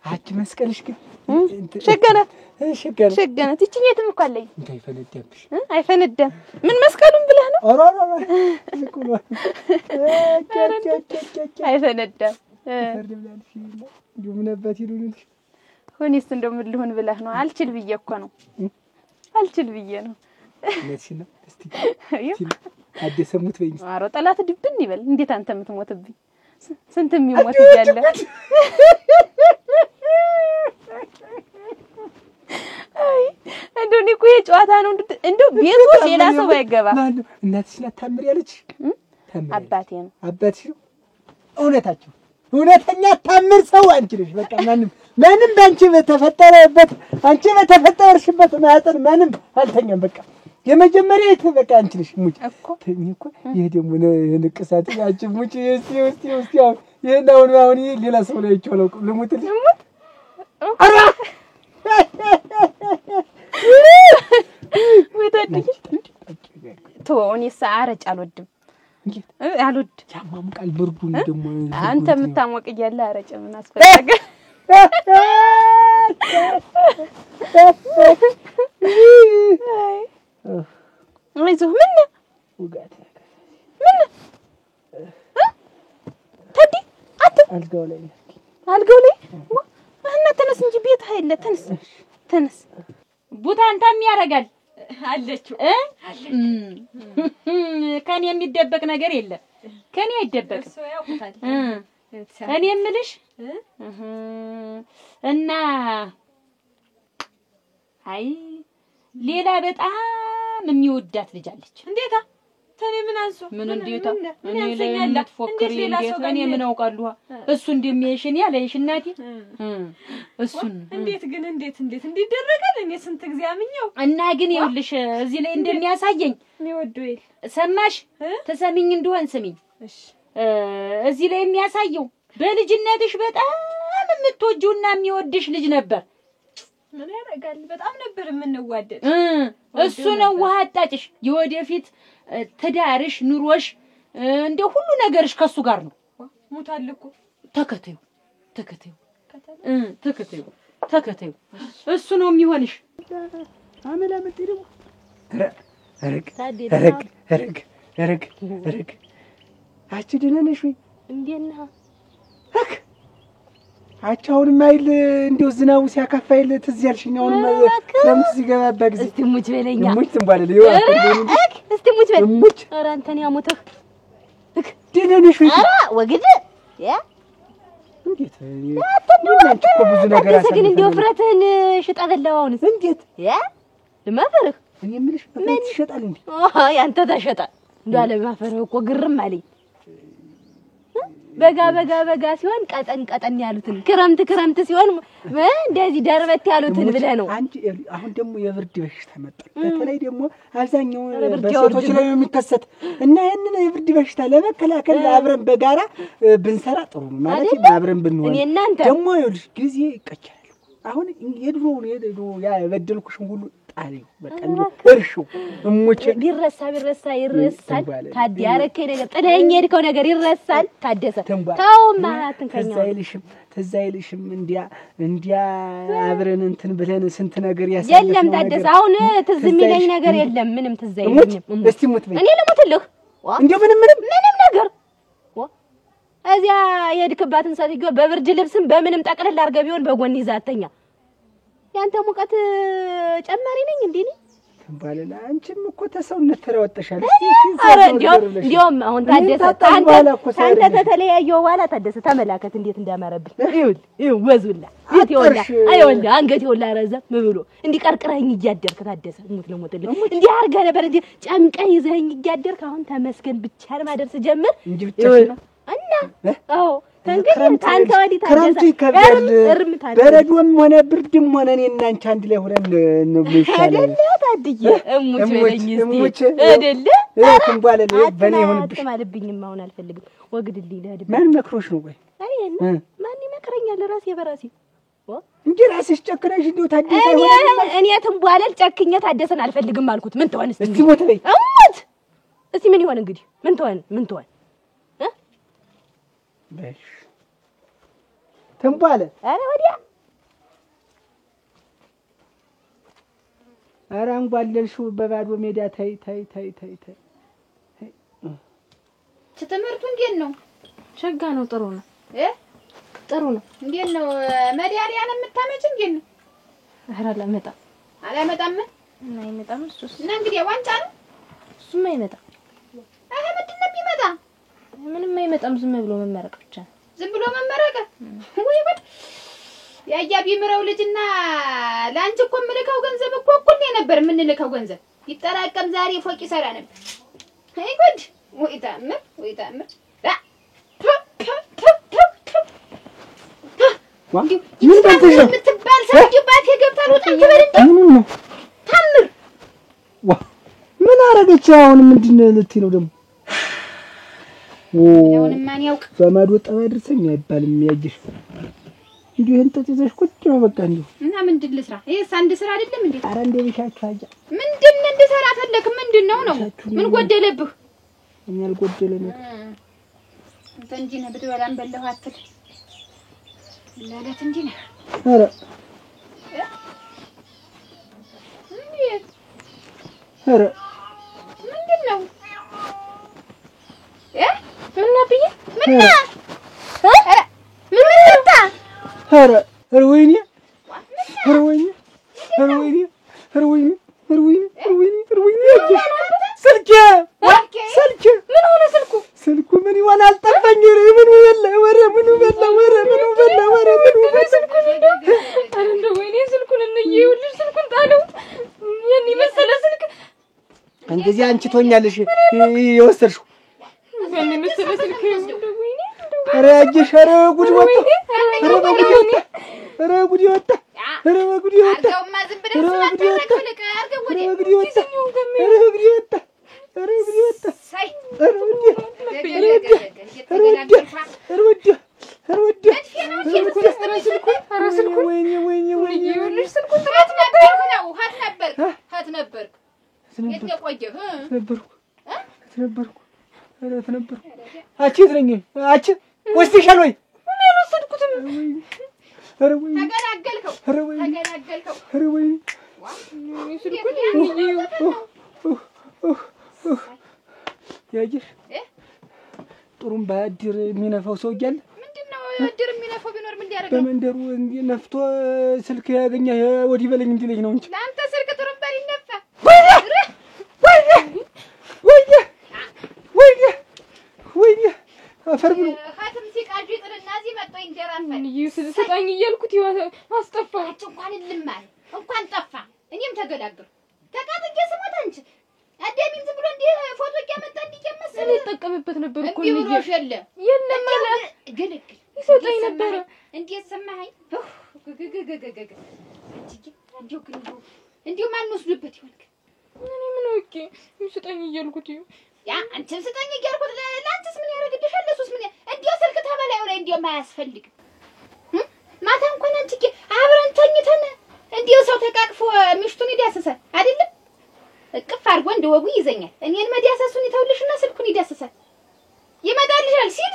አጭ መስቀልሽ ግን ሸገነት እቺኛትም እኮ አለኝ እንዳይፈነዳብሽ አይፈነዳም ምን መስቀሉን ብለህ ነው አይፈነዳም እንደው ምን አባት ይሉልሽ ሆኔስ እንደው ምን ልሁን ብለህ ነው አልችል ብዬ እኮ ነው አልችል ብዬ ነው ለዚህ ነው እስቲ አደሰሙት በይኝ አሮ ጠላት ድብን ይበል እንዴት አንተ የምትሞትብኝ ስንት የሚሞት ይያለ አይ እንደው ንቁ የጨዋታ ነው እንደው ቤቱ ሌላ ሰው ባይገባ እናትሽ ታምር ያለች አባቴ ነው አባትሽ ነው እውነተኛ ታምር ሰው አንቺ ነሽ በቃ ማንም ባንቺ በተፈጠረበት አንቺ በተፈጠርሽበት ማጠን ማንም አልተኛም በቃ የመጀመሪያ በቃ አንቺ ነሽ ሙጭ እኮ ይሄ ደግሞ ንቅሳት ያቺ ሙጭ እስቲ አሁን ሌላ ሰው ላይ ይቻላል ልሙትልሽ አራ ወይታድኝ ተወውኝ ሳአረጭ አልወድም ያማሙቃል ብርዱን ደግሞ አንተ የምታሞቅ እያለ አረጭ ምን አስፈልገ አይዞህ ምን ወጋት ምን ታዲ አልጋው ላይ እና ተነስ እንጂ ቤት አይደለ ተነስ ቡታንታም ያረጋል አለችው ከኔ የሚደበቅ ነገር የለም ከኔ አይደበቅም እሱ ያውቁታል እኔ የምልሽ እና አይ ሌላ በጣም የሚወዳት ልጅ አለች እንዴታ ተኔ ምን አንሱ ምን እንዴታ እኔ ለእናት ፎክሪ እንዴት እኔ ምን አውቃለሁ እሱ እንደሚያይሽን ያለሽ እናቴ እሱን እንዴት እንዲደረጋል እኔ ስንት ጊዜ አምኜው እና ግን ይኸውልሽ እዚህ ላይ እንደሚያሳየኝ የሚወደው ሰማሽ ተሰሚኝ እንደሆን ስሚኝ እሺ እዚህ ላይ የሚያሳየው በልጅነትሽ በጣም የምትወጂውና የሚወድሽ ልጅ ነበር ምን ያረጋል በጣም ነበር የምንዋደድ እሱ ነው ውሃ አጣጭሽ የወደፊት ትዳርሽ ኑሮሽ እንደ ሁሉ ነገርሽ ከሱ ጋር ነው ሙታል እኮ ተከተዩ ተከተዩ እሱ ነው የሚሆንሽ። አመላ መጥቶ ደግሞ ረግ አቺ ደህና ነሽ ወይ? እንዴት ነህ? አቻውንም አይል እንደው ዝናቡ ሲያካፋይል ትዝ ያልሽኝ አሁንም ክረምት ሲገባባ ጊዜ እስቲ ሙች በለኛ ሙች ትንባለለ እስቲ ሙች በል ሙች ኧረ አንተን ያሞተህ ደህና ነሽ ወይ? ኧረ ወግድ ያ እንዴት አንቺ እኮ ብዙ ነገር አሳልፈን ግን እንደው ፍረትህን ሽጣ በላው አሁንስ እንዴት ያ ለማፈርህ እኔ የምልሽ ፍረት ይሸጣል እንዴ? ያንተ ተሸጣ እንደው አለማፈርህ እኮ ግርም አለኝ። በጋ ሲሆን ቀጠን ያሉትን ክረምት ሲሆን እንደዚህ ደርበት ያሉትን ብለህ ነው። አንቺ አሁን ደግሞ የብርድ በሽታ መጣ። በተለይ ደግሞ አብዛኛው በሴቶች ላይ የሚከሰት እና ያንን የብርድ በሽታ ለመከላከል አብረን በጋራ ብንሰራ ጥሩ ነው ማለት አብረን ብንሆን ደግሞ ይኸውልሽ ጊዜ ይቀጫል። አሁን የድሮ ያ የበደልኩሽን ሁሉ ጣሊው በቃ እንደው እርሹ እሙቼ ቢረሳ ይረሳል። ታዲያ ያረከኝ ነገር ጥለኸኝ የሄድከው ነገር ይረሳል። ታደሰ ተው ማራትን ከኛ ትዝ አይልሽም እንዲያ አብረን እንትን ብለን ስንት ነገር ያሳለፈው የለም ታደሰ አሁን ትዝ የሚለኝ ነገር የለም። ምንም ትዝ አይለኝም። እስቲ ሙት በይ እኔ ልሙትልህ እንደው ምንም ነገር እዚያ የሄድክባትን ሰትዮ በብርድ ልብስም በምንም ጠቅልል አድርገህ ቢሆን በጎን ይዛተኛ ያንተ ሙቀት ጨማሪ ነኝ እንዴ? ተንባለላ አንቺም እኮ ተሰውነት ተራወጣሻል። አረ እንዲያውም አሁን ታደሰ አንተ ተተለያየው በኋላ ታደሰ ተመላከት እንዴት እንዳማረብኝ። ይኸው ወዙላ ይኸውልህ አንገቴ ሁላ ረዘም ብሎ እንዲቀርቅረኝ እያደርክ ታደሰ ሙት ለሞትልህ እንዲህ አድርገህ ነበር እንዴ ጨምቀህ ይዘኸኝ እያደርክ አሁን ተመስገን ብቻ ማደርስ ጀምር እንጂ ብቻሽ ነው እና አዎ ተንገኝ ታንተ ወዲ ክረምቱ ይከብዳል። በረዶም ሆነ ብርድም ሆነ እኔና አንቺ አንድ ላይ ሆነን ነው የሚሻለው አይደለ? ታድዬ እሙች በለኝ እስቲ አይደለ? ተንባለለ በኔ ይሁንብሽ ማለብኝም አሁን አልፈልግም። ወግድልኝ ለህድ ማን መክሮሽ ነው? ቆይ ማን ይመክረኛል? ራሴ በራሴ እንጂ ራስሽ ጨክነሽ እንደው ታደሰ ይሆናል። እኔ ተንባለል ጨክኛ ታደሰን አልፈልግም አልኩት። ምን ትሆን እስቲ ሞት በይ እሙት እስቲ ምን ይሆን እንግዲህ ምን ትሆን በሽ ተንባለ አረ ወዲያ አረ አንጓለልሽው በባዶ ሜዳ ታይ ትምህርቱ እንዴት ነው? ሸጋ ነው። ጥሩ ነው ጥሩ ነው። እንዴት ነው መዳሪያን የምታመጭ እንዴት ነው? አረ አላመጣም እና አይመጣም እሱስ እና እንግዲህ ዋንጫ ነው እሱም አይመጣም። አረ ምንድን ነው የሚመጣ? ምንም አይመጣም። ዝም ብሎ መመረቅ ብቻ ነው። ዝም ብሎ መመረቅ ወይ ወድ ያያ ቢምረው ልጅና ላንቺ እኮ ምልከው ገንዘብ እኮ እኩል ነበር የምንልከው ገንዘብ ይጠራቀም ዛሬ ፎቅ ይሰራ ነበር። አይ ጉድ ወይ ታምር ምን በልተሽ ነው የምትባል ሰውዬባት የገብታል ወጣን ትበል እንዴ? ታምር ምን አረገች? አሁን ምንድን ነው ልትይ ነው ደግሞ? አሁን ማን ያውቅ በማዶ ጠባ ድርሰኝ አይባልም። ያጅሽ እንዲሁ እንትን ይዘሽ ቁጭ ነው በቃ እንዲሁ እና ምንድን ልስራ? ይሄስ አንድ ስራ አይደለም እንዴ? ኧረ እንደ ቢሻችሁ አጃ ምንድን እንድሰራ ፈለክ? ምንድነው ነው? ምን ጎደለብህ? እኛ አልጎደለም። አንተ እንጂ ነህ ብትበላም በላሁ አትል ለለት እንጂ ነህ። ኧረ ኧረ ምንድነው? ምን ነብዬ ምን ኧረ ምን መጣ? ኧረ ወይኔ ምን ሆነ ስልኩ ምን ይሆናል? ጠፋኝ። ምኑ በላ ወረ እንደው ወይኔ ስልኩን እንየውልሽ ስልኩን ጣለው። የኔ መሰለ ስልክ እንደዚህ አንቺ ትሆኛለሽ የወሰድሽው የኔ መሰለ ስልክ እንደው ወይኔ ኧረ አየሽ ኧረ ጉድ ወጣ አርገውማ ዝም ብለህ ስለተረክ ፍልቅ አርገው ወዲያ ወስደሻል ወይ? እኔ አልወሰድኩትም። ኧረ ወይ ተገላገልከው፣ ኧረ ወይ ተገላገልከው። ኧረ ወይ ስልኩን ያየሽ ጥሩም ባድር የሚነፋው ሰው እያለ ምንድነው እድር የሚነፋው? ቢኖር ምን ሊያደርግ በመንደሩ ነፍቶ ስልክ ያገኛ ወዲህ በለኝ እንዲለኝ ነው እንጂ ለአንተ ስልክ ጥሩምባ ይነፋ። ወይኔ አፈር ብሎ ሀትም ሲቃጁ ይጥልና እዚህ መጥቶ እንጀራ ፈን ስጠኝ እያልኩት አስጠፋ። እንኳን ልማል እንኳን ጠፋ። እኔም ተገላገልኩ። ተቃጥቄ ስሞት አንቺ አዳሚን ዝም ብሎ እንዲህ ፎቶ እያመጣ እንዲጀመሰለ ይጠቀምበት ነበር እኮ እንዲህ ብሎሽ የለም ማለት ግልግል ይሰጠኝ ነበር። እንዴት ሰማኸኝ? እንዲሁ ማን ወስዶበት ይሆን? እኔ ምን አውቄ ስጠኝ እያልኩት ያ አንቺም ስጠኝ እያልኩት ለአንቺስ ምን ያደርግልሻል? ለሱስ ምን እንዲሁ ስልክ ተበላዩ ላይ እንዲሁ አያስፈልግም። ማታ እንኳን አንቺ አብረን ተኝተን እንዲሁ ሰው ተቃቅፎ ምሽቱን ይዳሰሳል አይደለም? እቅፍ አድርጎ እንደወጉ ይዘኛል። እኔን መዳሰሱን ይተውልሽና ስልኩን ይዳሰሳል። ይመጣልሻል ሲል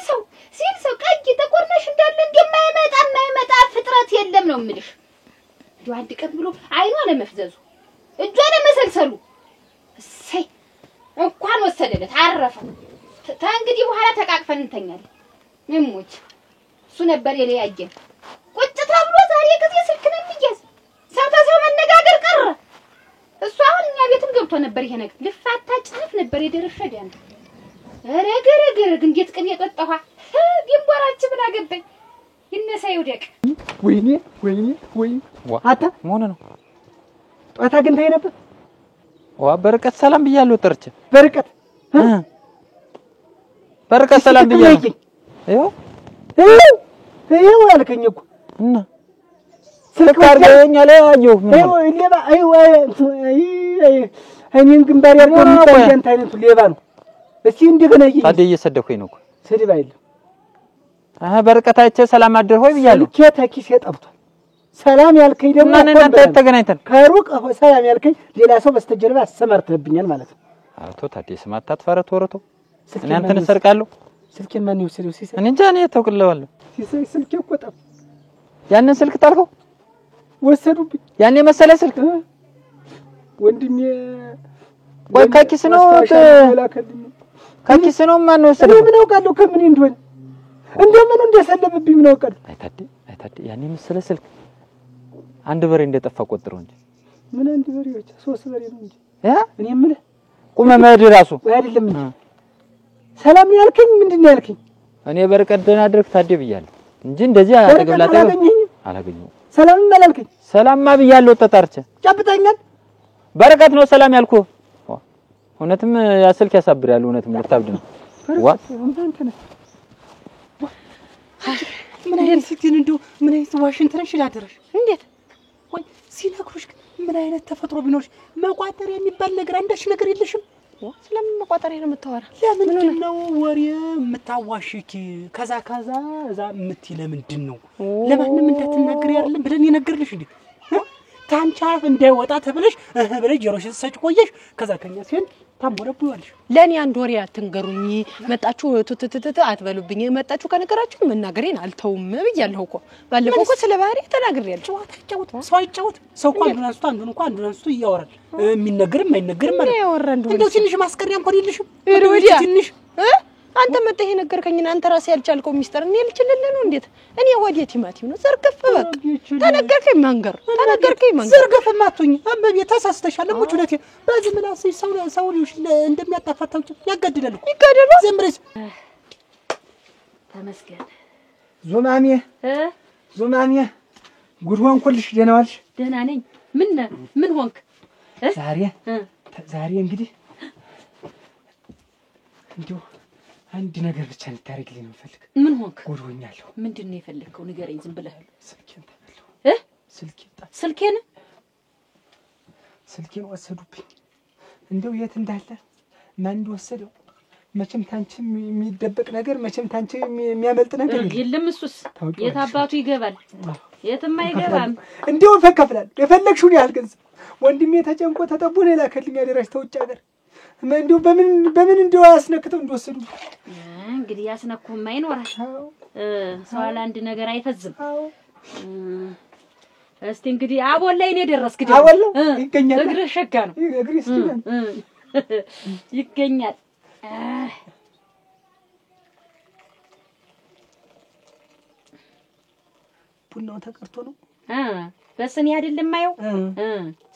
ሰው ቀይ ጥቁር ነሽ እንዳለ እንደማይመጣ ፍጥረት የለም ነው የምልሽ። እንዲሁ አንድ ቀን ብሎ አይኗ ለመፍዘዙ እጇ ለመሰልሰሉ እሰይ እንኳን ወሰደለት አረፈ። እንግዲህ በኋላ ተቃቅፈን እንተኛለን። እሞች እሱ ነበር የለያየን። ቁጭ ተብሎ ዛሬ ጊዜ ስልክ ነው የሚያዝ። ሰው ተሰው መነጋገር ቀረ። እሱ አሁን እኛ ቤትም ገብቶ ነበር ይሄ ነገር። ልፋታ ጭንፍ ነበር የደረሸደ አንተ ረገረገረግ እንዴት ቅን የጠጣኋ ቢንቦራች ብላ ገባኝ። ይነሳ ይውደቅ። ወይኔ አታ ምን ነው ጧታ ግን ታይ ነበር። በርቀት ሰላም ብያለሁ። ጥርቼ በርቀት ሰላም ብያለሁ። ይኸው አልከኝ እኮ እና ስልክ አድርገኸኛል። አየሁ እኔን ግንባር ያርገው የሚታየን አይነቱ ሌባ ነው። እስኪ እንደገና ታዲያ እየሰደኩኝ ነው እኮ ስድብ አይደለም። በርቀት አይቼ ሰላም አደር ሆይ ብያለሁ። ስልኬ ተኪሴ ጠብቷል። ሰላም ያልከኝ ደግሞ እናንተ ተገናኝተን ከሩቅ ሰላም ያልከኝ ሌላ ሰው በስተጀርባ አሰማርተብኛል ማለት ነው። አቶ ታዲያ ስማት አትፈረቶ ወረቶ እኔ አንተን ሰርቃለሁ። ስልኬን ማን ይወሰደው? ሲሰ እኔ እንጃ እኔ ተውቅለዋለሁ። ሲሰ ስልኬ እኮ ጠፋ። ያንን ስልክ ጣልከው ወሰዱብኝ። ያኔ መሰለ ስልክ ወንድሜ ወይ ከኪስ ነው ከኪስ ነው ማን ወሰደው? ምን አውቃለሁ ከምን እንደሆነ እንደምን እንደሰለብብኝ ምን አውቃለሁ። አይታዲ ያኔ መሰለ ስልክ አንድ በሬ እንደጠፋ ቆጥረው እንጂ ምን አንድ በሬዎች 3 በሬ ነው እንጂ እኔ ምን ቁመ መድ ራሱ አይደለም እንጂ ሰላም ያልከኝ ምንድነው ያልከኝ? እኔ በርቀት ደህና አድርግ ታዲያ ብያለሁ እንጂ እንደዚህ አጠገብላታ አላገኘው። ሰላም ማላልከኝ? ሰላምማ ብያለሁ። ተጣርቼ ጨብጠኛል። በርቀት ነው ሰላም ያልኩ። እውነትም ያ ስልክ ያሳብራል። እውነትም ልታብድ ነው። ምን አይነት ሲቲን እንደው ምን አይነት ዋሽንግተን ሽላደረሽ እንዴት ወይ ሲነግሩሽ ምን አይነት ተፈጥሮ ቢኖርሽ መቋጠር የሚባል ነገር አንዳች ነገር የለሽም? ስለምን መቋጠር ነው የምታወራ? ለምንድን ነው ወሬ የምታዋሽኪ? ከዛ እዛ የምትይ ለምንድን ነው? ለማንም እንዳትናገሪ አይደለም ብለን የነገርልሽ እንዴ? ታንቻ እንዳይወጣ ተብለሽ ብለሽ ጆሮሽን ሰጭ ቆየሽ። ከዛ ከኛ ሲል ታምቦለብዋለሽ። ለኔ አንድ ወሬ አትንገሩኝ። መጣችሁ ትትትት አትበሉብኝ። መጣችሁ ከነገራችሁ መናገሬን አልተውም ብያለሁ እኮ። ባለፈው እኮ ስለ ባህሪ ተናግሬያለሁ። ጨዋታ ሰው አይጫወት። ሰው እንኳን አንዱ አንስቶ ይያወራል። የሚነገርም አይነገርም ማለት ነው። እንደው ትንሽ ማስቀሪያ እንኳን የለሽም? ትንሽ አንተ መጥተህ የነገርከኝና አንተ ራስህ ያልቻልከው ሚስጥር እኔ ልችልልህ ነው? እንዴት እኔ ወዴ ቲማቲም ነው ዘርግፍ በቃ ተነገርከኝ መንገር ዘርግፍ ማጥቶኝ አበብ ተሳስተሻል። ሙጭ ሁለቴ በዚህ ምላስሽ ሰው ልጅ እንደሚያጣፋታው ያጋድላል እኮ ይጋደሉ። ዘምረሽ ተመስገን ዞማሜ ጉድ ሆንኩልሽ። ደህና ዋልሽ? ደህና ነኝ። ምን ሆንክ? ዛሬ እንግዲህ እንደው አንድ ነገር ብቻ እንድታረግልኝ ነው የምፈልግ። ምን ሆንክ? ጉድ ሆኛለሁ። ምንድን ነው የፈለግከው? ንገረኝ ዝም ብለህ። ስልኬን ወሰዱብኝ። እንደው የት እንዳለ ማን እንደወሰደው መቼም ታንቺ የሚደበቅ ነገር መቼም ታንቺ የሚያመልጥ ነገር የለም። እሱስ የት አባቱ ይገባል? የትም አይገባም። እንደው ፈከፍላል የፈለግሽውን ያህል ገንዘብ ወንድሜ ተጨንቆ ተጠቦ ነው የላከልኝ አደራሽ ተውጭ ሀገር እንደው በምን እንደው አስነክተው እንደወሰዱ እንግዲህ ያስነኩማ ይኖራል። ሰው አንድ ነገር አይፈዝም። እስቲ እንግዲህ አቦል ላይ ነው ደረስክ ደግሞ አቦል ይገኛል። እግር ሸጋ ነው እግርስ ይገኛል። ቡናው ተቀርቶ ነው በስኒ አይደለም ማየው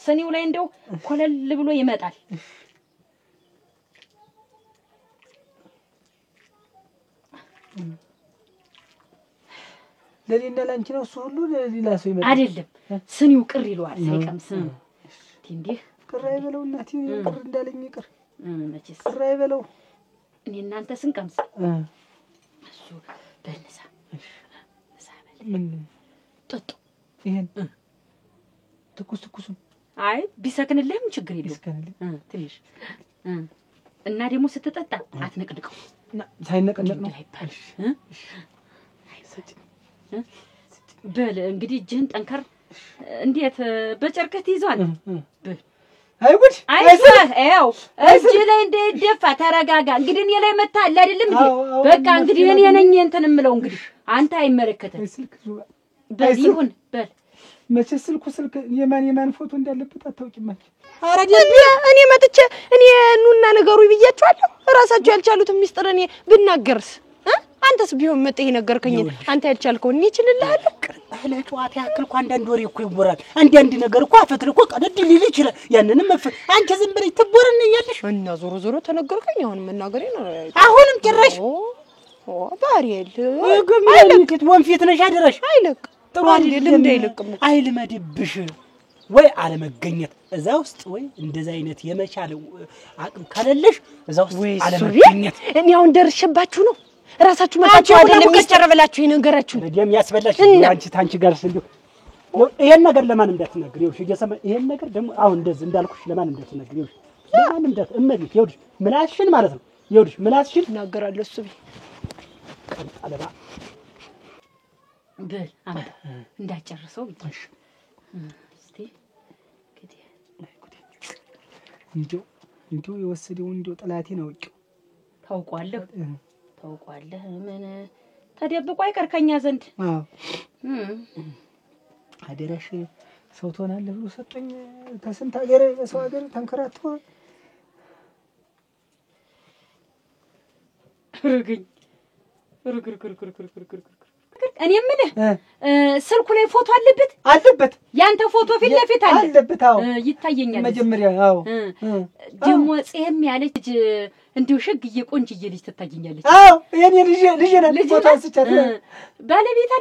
ስኒው ላይ እንደው ኮለል ብሎ ይመጣል። ለኔና ላንቺ ነው እሱ ሁሉ ሌላ ሰው ይመጣል አይደለም። ስኒው ቅር ይለዋል ሳይቀምስ እንዴ ቅር አይበለው እናቴ ቅር እንዳለኝ ይቅር መቼስ ቅር አይበለው። እኔ እናንተ ስንቀምስ እሱ በነሳ ምን ጥጡ ይሄን ትኩስ አይ ቢሰክንልህም ችግር የለውም ትንሽ እና ደግሞ ስትጠጣ አትነቅድቀው ሳይነቀነቅ ነው አይባል በል እንግዲህ እጅህን ጠንከር እንዴት በጨርቀት ይዟል በል አይ ጉድ አይው እጅ ላይ እንደደፋ ተረጋጋ። እንግዲህ እኔ ላይ መታል አይደለም እንዴ በቃ እንግዲህ እኔ ነኝ እንትን እምለው እንግዲህ አንተ አይመለከተም በል ይሁን በል መቼ ስልክ የማን ፎቶ እንዳለበት አታውቂም አንቺ። ኧረ እኔ መጥቼ እኔ ኑና ነገሩ ብያቸዋለሁ። ራሳቸው ያልቻሉት ሚስጥር እኔ ብናገርስ አንተስ ቢሆን መጥተህ ነገርከኝ። አንተ ያልቻልከው እኔ እችልልሃለሁ። ለጨዋታ ያክል እኮ አንዳንድ ወሬ እኮ ይወራል። አንዳንድ ነገር እኮ አፈትል እኮ ቀደድ ሊል ይችላል። ያንንም አንቺ ዝም ብለሽ ትቦረኛለሽ እና ዞሮ ተነገርከኝ። አሁን መናገሬ ነው አሁንም ጭራሽ ባሪየል አይለቅት ወንፊት ነሽ አደረሽ አይለቅ ጥሩ አይደለም እንዳይለቅም አይልመድብሽ ወይ አለመገኘት እዛ ውስጥ ወይ እንደዛ አይነት የመቻል አቅም ካለለሽ እዛ ውስጥ አለመገኘት እኔ አሁን ደርሼባችሁ ነው ራሳችሁ መጣችሁ አይደለም ይጨረብላችሁ ይነገራችሁ ደም ያስበላሽ አንቺ ታንቺ ጋር እንደው ይሄን ነገር ለማንም እንዳትነግሪ ይኸውልሽ እየሰማ ይሄን ነገር ደግሞ አሁን እንደዚህ እንዳልኩሽ ለማንም እንዳትነግሪ ይኸውልሽ ለማንም እንዳትእመሪት ይኸውልሽ ምላስሽን ማለት ነው ይኸውልሽ ምላስሽን እናገራለሁ እሱ አለባ በል አመጣ እንዳጨርሰው ብቻሽ እስቲ እንዴው የወሰደው እንዴው ጠላቴ ነው ታውቋለህ ምን ተደብቆ አይቀር ከኛ ዘንድ አደረሽ ሰው ትሆናለህ ብሎ ሰጠኝ ከስንት ሀገር በሰው ሀገር ተንከራቶ ርግኝ እኔ ምን ስልኩ ላይ ፎቶ አለበት ያንተ ፎቶ ፊት ለፊት አለበት አዎ ይታየኛል መጀመሪያ አዎ ደሞ ጽም ያለች እንዲው ሸግዬ ቆንጅዬ ልጅ ትታየኛለች አዎ የኔ ልጅ ናት ፎቶ አንስቻት ባለቤት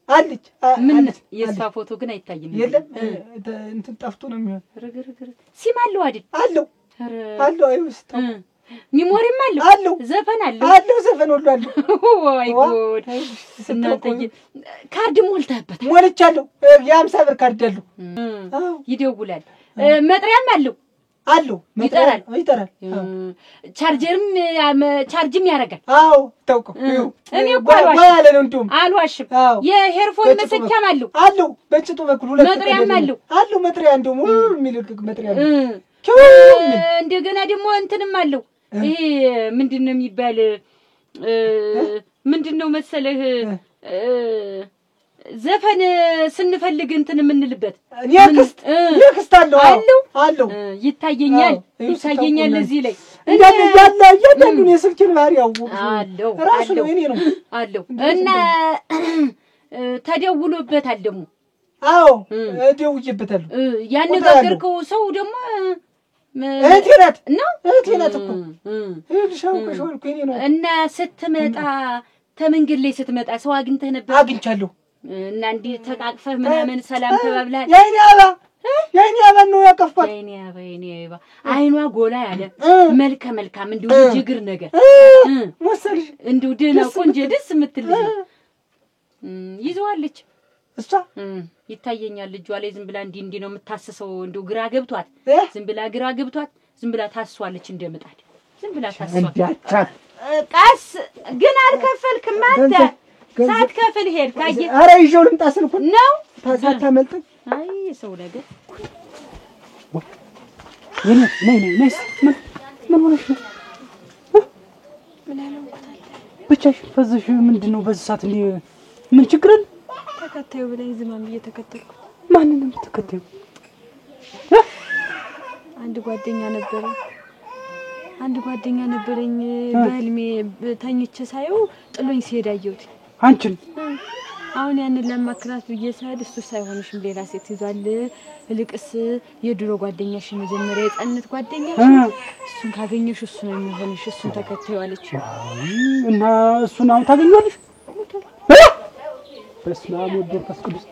አለች ምን የሷ ፎቶ ግን አይታየኝም የለም እንትን ጠፍቶ ነው የሚሆን ርግርግር ሲም አለው አይደል አለው አይውስጥ ሚሞሪም አለው ዘፈን አለው ዘፈን ሁሉ አለው ወይ ጉድ እናንተ ካርድ ሞልተህበት ሞልቻለሁ የ50 ብር ካርድ አለው ይደውላል መጥሪያም አለው ይጠራል ቻርጅም ያደርጋል አዎ ታውቀው እኔ እኮ አልዋሽም የሄርፎን መሰኪያም አለው በጭጡ በኩል ሁለት መጥሪያም አለው መጥሪያ እንደው ሙሉ የሚልቅ መጥሪያ እንደገና ደግሞ እንትንም አለው ይሄ ምንድነው የሚባል ምንድነው መሰለህ ዘፈን ስንፈልግ እንትን የምንልበት የክስት አለው ይታየኛል እዚህ ላይ ያንዳንዱን የስልኬን ባህሪ አለው ራሱ ነው እኔ ነው አለው እና ተደውሎበታል ደግሞ አዎ ደውዬበታለሁ ያነጋገርከው ሰው ደግሞ እህቴ ናት እኮ እና ስትመጣ ተመንገድ ላይ ስትመጣ ሰው አግኝተህ ነበር አግኝቻለሁ እና እንዲህ ተቃቅፈህ ምናምን ሰላም ተባብላል የኔ አባ ነው ያቀፋት የኔ አባ አይኗ ጎላ ያለ መልከ መልካም እንዲሁ ጅግር ነገር ወሰልሽ እንዲሁ ደህና ቆንጆ ደስ የምትል ይዘዋለች እሷ ይታየኛል ልጇ ላይ ዝም ብላ እንዲህ ነው የምታስሰው እንዲሁ ግራ ገብቷት ዝም ብላ ታስዋለች እንደምጣድ ዝም ብላ ታስዋለች ቀስ ግን አልከፈልክም አንተ ሳትከፍል ሄድ ታየ ኧረ ይዤው ልምጣ ስልኩን ነው ሳታመልጥ አይ ሰው ነገር ነይ ምን ሆነሽ ነው? ምን ያለውታል? ብቻሽን ፈዘሽ ምንድነው በዚህ ሰዓት እንዴ? ምን ችግር አለ? ተከታዩ ብለኝ ዝማም እየተከተልኩ። ማንንም ተከታዩ? አንድ ጓደኛ ነበረኝ በህልሜ ተኝቼ ሳየው ጥሎኝ ሲሄድ አየሁት። አንቺን አሁን ያንን ለማክራት ብዬ ሳይድ እሱ ሳይሆንሽም ሌላ ሴት ይዟል። ልቅስ የድሮ ጓደኛሽ መጀመሪያ የጠነት ጓደኛሽ እሱን ካገኘሽ እሱ ነው የሚሆንሽ። እሱን ተከታዩ አለች እና እሱን አሁን ታገኛለሽ? በስመ አብ ወወልድ ወመንፈስ ቅዱስ።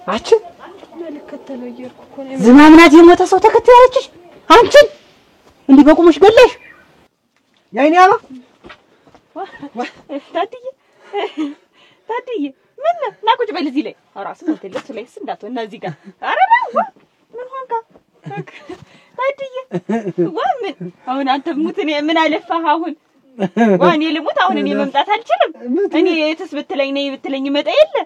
አንቺን ልከተለው እየሄድኩ እኮ ነው። ዝማምናት የሞተ ሰው ተከታዩ አለችሽ? አንቺን እንዲህ በቁምሽ ገለሽ? ያይኔ አባ ታድዬ ምን ና ቁጭ በል እዚህ ላይ አራስ ሞተልስ ላይስ እንዳትወና እዚህ ጋር ኧረ ምን ሆንካ ታድዬ ምን አሁን አንተ ሙት እኔ ምን አለፋህ አሁን ዋኔ ልሙት አሁን እኔ መምጣት አልችልም እኔ የትስ ብትለኝ ነይ ብትለኝ መጣ የለ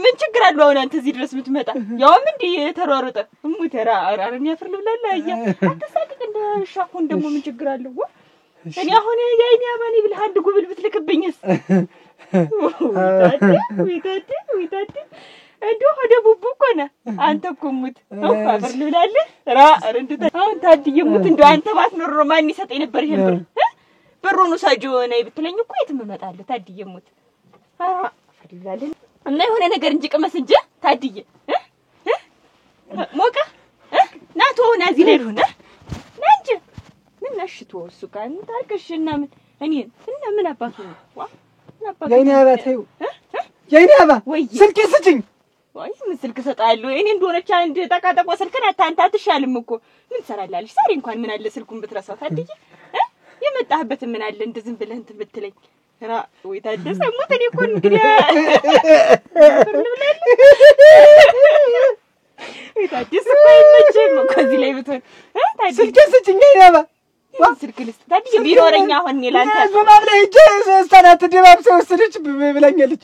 ምን ችግር አለው አሁን አንተ እዚህ ድረስ ብትመጣ ያውም እንዴ ተሯሯጠ ሙተራ አራራን ያፍርል ብላላ አያ አትሳቅቅ እንደ ሻፉን ደግሞ ምን ችግር አለው እኔ አሁን ያይኔ አባኔ ብለህ አንድ ጉብል ብትልክብኝስ ወይታቲ እንደው ወደ ቡቡ እኮ ነህ አንተ እኮ ሙት አፍርል ብላለህ እንዴ አሁን ታድዬ ሙት እንደው አንተ ባትኖር ነው ማን ይሰጠኝ ነበር ይሄን ብር ብሩን ሳጆ ነይ ብትለኝ እኮ የትም እመጣለሁ ታድዬ ሙት አፍርል ብላለህ እና የሆነ ነገር እንጂ ቅመስ እንጂ ታድዬ ሞቀ ናቶና እዚህ ላይ ሆነ ናንጂ ምን ነሽቶ እሱ ጋር ታርቀሽና ምን እኔን እና ምን አባቱ ዋ ያይኔ አባ ተይው ያይኔ አባ ስልክ ስጭኝ ወይ ምን ስልክ ሰጣለሁ እኔ እንደሆነች አንድ ተቃጠቆ ስልክና አንተ አትሻልም እኮ ምን ሰራላለሽ ዛሬ እንኳን ምን አለ ስልኩን ብትረሳው ታድዬ የመጣህበት ምን አለ እንደዝም ብለህ እንትን ብትለኝ ራ ወይ ታደሰ ሙት እኔ እኮ እንግዲህ ወይ ታደሰ አይመችም እኮ እዚህ ላይ ብትሆን ታድዬ ስልክ ስጭኝ ያይኔ አባ ስልክ ልስጥ ታድዬ ቢኖረኛ አሁን ላንተ ዝማም ላይ ስተናት ደባብሰው ወስደች ብላኛለች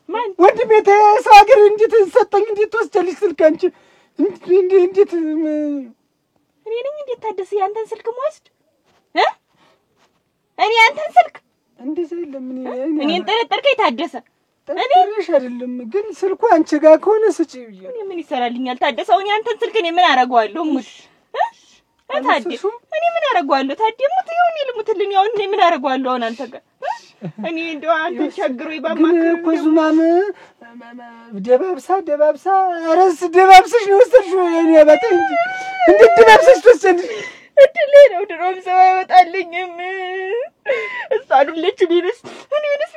ማን ወንድሜ ሰው ሀገር እንዴት ሰጠኝ እንዴት ወስደልሽ ስልክ አንቺ እንዴት እኔ ነኝ እንዴት ታደሰ ያንተን ስልክ ወስድ እኔ ያንተን ስልክ እንደዚህ አይደለም እኔን ጠረጠርከኝ ታደሰ እኔሽ አይደለም ግን ስልኩ አንቺ ጋር ከሆነ ስጪ ብዬ እኔ ምን ይሰራልኛል ታደሰው እኔ አንተን ስልክ እኔ ምን አረጋዋለሁ ሙት ታድዬ እኔ ምን አረጋዋለሁ ታድዬ ሙት ይሁን ይልሙትልኝ አሁን እኔ ምን አረጋዋለሁ አሁን አንተ ጋር እኔ እንደው አንተ ቸግሮኝ ባማክር እኮ ዙማም ደባብሳ አረስ ደባብስሽ ነው ወሰድሽው የኔ አባቴ እንዴ ደባብስሽ ተወሰድሽ እድሌ ነው ድሮም ሰው አይወጣልኝም እሷ አይደለች እኔንስ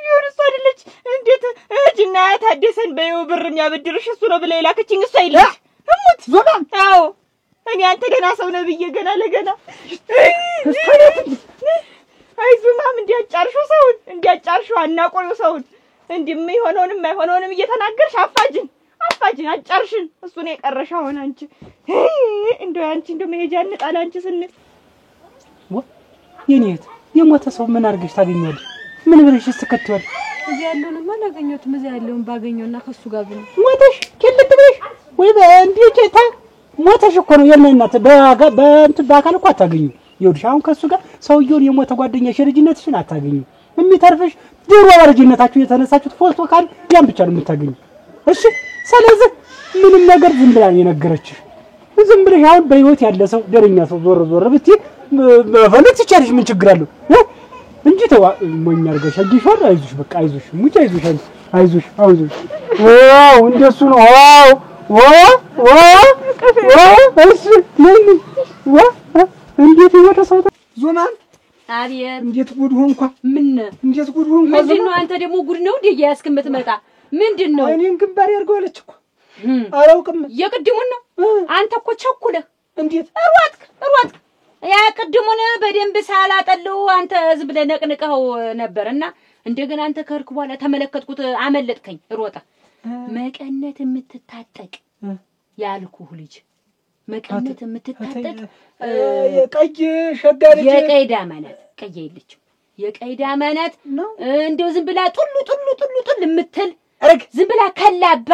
ቢሆን እሷ አይደለች እንዴት እጅና ታደሰን በየው ብር የሚያበድርሽ እሱ ነው ብላ የላከችኝ እሷ አይደለች እሙት ዙማም አዎ እኔ አንተ ገና ሰው ነው ብዬ ገና ለገና አይዙማም እንዲያጫርሽው አናቆየው ሰውን እንደሚሆነውንም ማይሆነውንም እየተናገርሽ አፋጅን አጫርሽን እሱ ነው የቀረሽ አሁን አንቺ እንደው አንቺ እንደው መሄጃ እንጣላ አንቺ ስንል የኔት የሞተ ሰው ምን አርገሽ ታገኛለሽ ምን ብለሽ ተከታተዋል እዚህ ያለውንማ አላገኘሁትም እዚህ ያለውን ባገኘውና ከሱ ጋር ብን ሞተሽ ከልትብሽ ወይ በእንዲጨታ ሞተሽ እኮ ነው የለናት በአካል እኮ አታገኙ ይኸውልሽ አሁን ከሱ ጋር ሰውየውን የሞተ ጓደኛሽ ልጅነትሽን አታገኙ የሚተርፍሽ ድሮ ወርጅነታችሁ የተነሳችሁት ፎቶ ካል ያን ብቻ ነው የምታገኙ እሺ ስለዚህ ምንም ነገር ዝም ብላ የነገረችሽ ዝም ብለሽ አሁን በህይወት ያለ ሰው ደረኛ ሰው ዞር ብትይ በፈለክ ትቻለሽ ምን ችግር አለው እንጂ ተዋ ሞኝ አርገሽ አጅሻል አይዞሽ በቃ አይዞሽ ሙጭ አይዞሽ ዋው እንደሱ ነው ዋው እሺ እንዴት ይወጣ ሰው ዙማም አብየት እንዴት ጉድ ሆንኳ እንዴት ጉድ ሆንኳ ምንድነው አንተ ደግሞ ጉድ ነው እንዴ ያስከመት መጣ ምንድነው እኔን ግንባር ያርገዋለች እኮ አላውቅም የቅድሙን ነው አንተ እኮ ቸኩለህ እንዴት ሯጥክ ያ ቅድሙን በደንብ ሳላጠለው አንተ ዝም ብለህ ነቅንቀው ነበርና እንደገና አንተ ከርክ በኋላ ተመለከትኩት አመለጥከኝ ሮጣ መቀነት የምትታጠቅ ያልኩህ ልጅ መቀነት የምትታጠቅ ቀይ ሸጋሪ የቀይ ዳመናት ቀይ የለች የቀይ ዳመናት እንደው ዝም ብላ ጡሉ የምትል ዝም ብላ ከላባ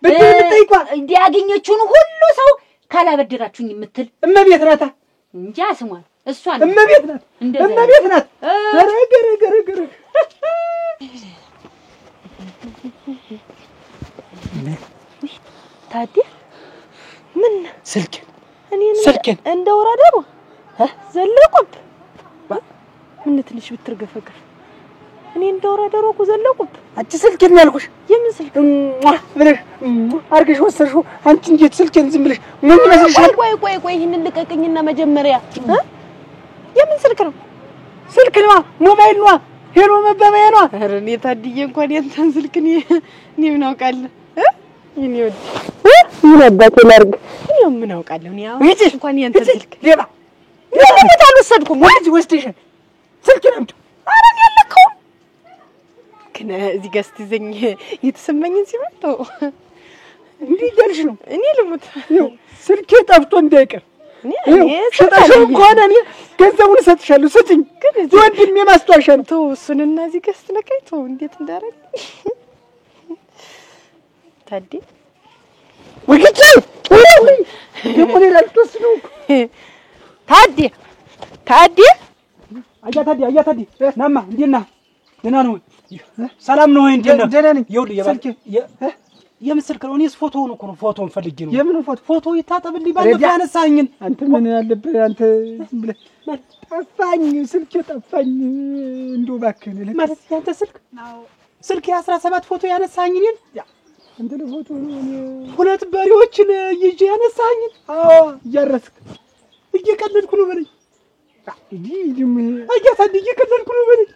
ብትጠይቋ እንዲያገኘችውን ሁሉ ሰው ካላበደራችሁኝ የምትል እመቤት ናታ እንጃ ስሟን እሷን እመቤት ናት እመቤት ናት። ኧረ ገረ ታዲያ ምን ስልኬን እንደወራደሩ ዘለቁብ ምን ትንሽ ብትርገፈገፍ እኔ እንደወራደሩ እኮ ዘለቁብ። አንቺ ስልኬን ያልኩሽ የምን ስልክ ብለሽ አርገሽ ወሰድሽው። አንቺ እንዴት ስልኬን ዝም ብለሽ ምን ይመስልሻል? ቆይ ይሄንን ልቀቅኝና መጀመሪያ የምን ስልክ ነው? ስልክ ነው ሞባይል ነው ሄሎ መባባያ ነው። ኧረ እኔ ታድዬ እንኳን ያንተን ስልክ እኔ ምን አውቃለሁ እኔ ወድ ምን አባቴ ላርግ እኔ ምን አውቃለሁ እኔ አሁን እንኳን ያንተን ስልክ ሌባ ለምን አልወሰድኩም? ወንጅ ወስደሽን ስልክ ነው ኧረ እኔ አለከው ግን እዚህ ጋር ስትይዘኝ የተሰማኝን ሲመጣው እንዲህ እያልሽ ነው። እኔ ልሙት ስልኬ ጠፍቶ እንዳይቀር እኔ ሰጣሽው እንኳን እኔ ገንዘቡን እሰጥሻለሁ። ስጭኝ ግን ወንድሜ ማስታወሻ ነው። ተው እሱንና እዚህ ጋር ስትነካኝ ተው እንዴት እንዳረግ ታዲ ወግጭ ደግሞ ሌላ ልትወስዱ ታዲ አያ ታዲ ናማ እንዴት ነህ? ደህና ነው? ሰላም ነው ወይ? እንዴት ነህ? ደህና ነኝ። ይኸውልህ የምን ስልክ ነው? እኔስ ፎቶውን እኮ ነው ፎቶውን ፈልጌ ነው። የምን ፎቶ ይታጠብልኝ ባለፈው ያነሳኸኝን። አንተ ምን ያለብህ አንተ ዝም ብለህ ጠፋኝ፣ ስልኬ ጠፋኝ። እንደው እባክህን ማለት ያንተ ስልክ የ17 ፎቶ ያነሳኸኝን አንተ ለፎቶ ነው እኔ 2 በሬዎችን ይዤ ያነሳኸኝን። አዎ እያረስክ እየቀለድኩ ነው በለኝ። ይዲም አያታንዲ እየቀለድኩ ነው በለኝ።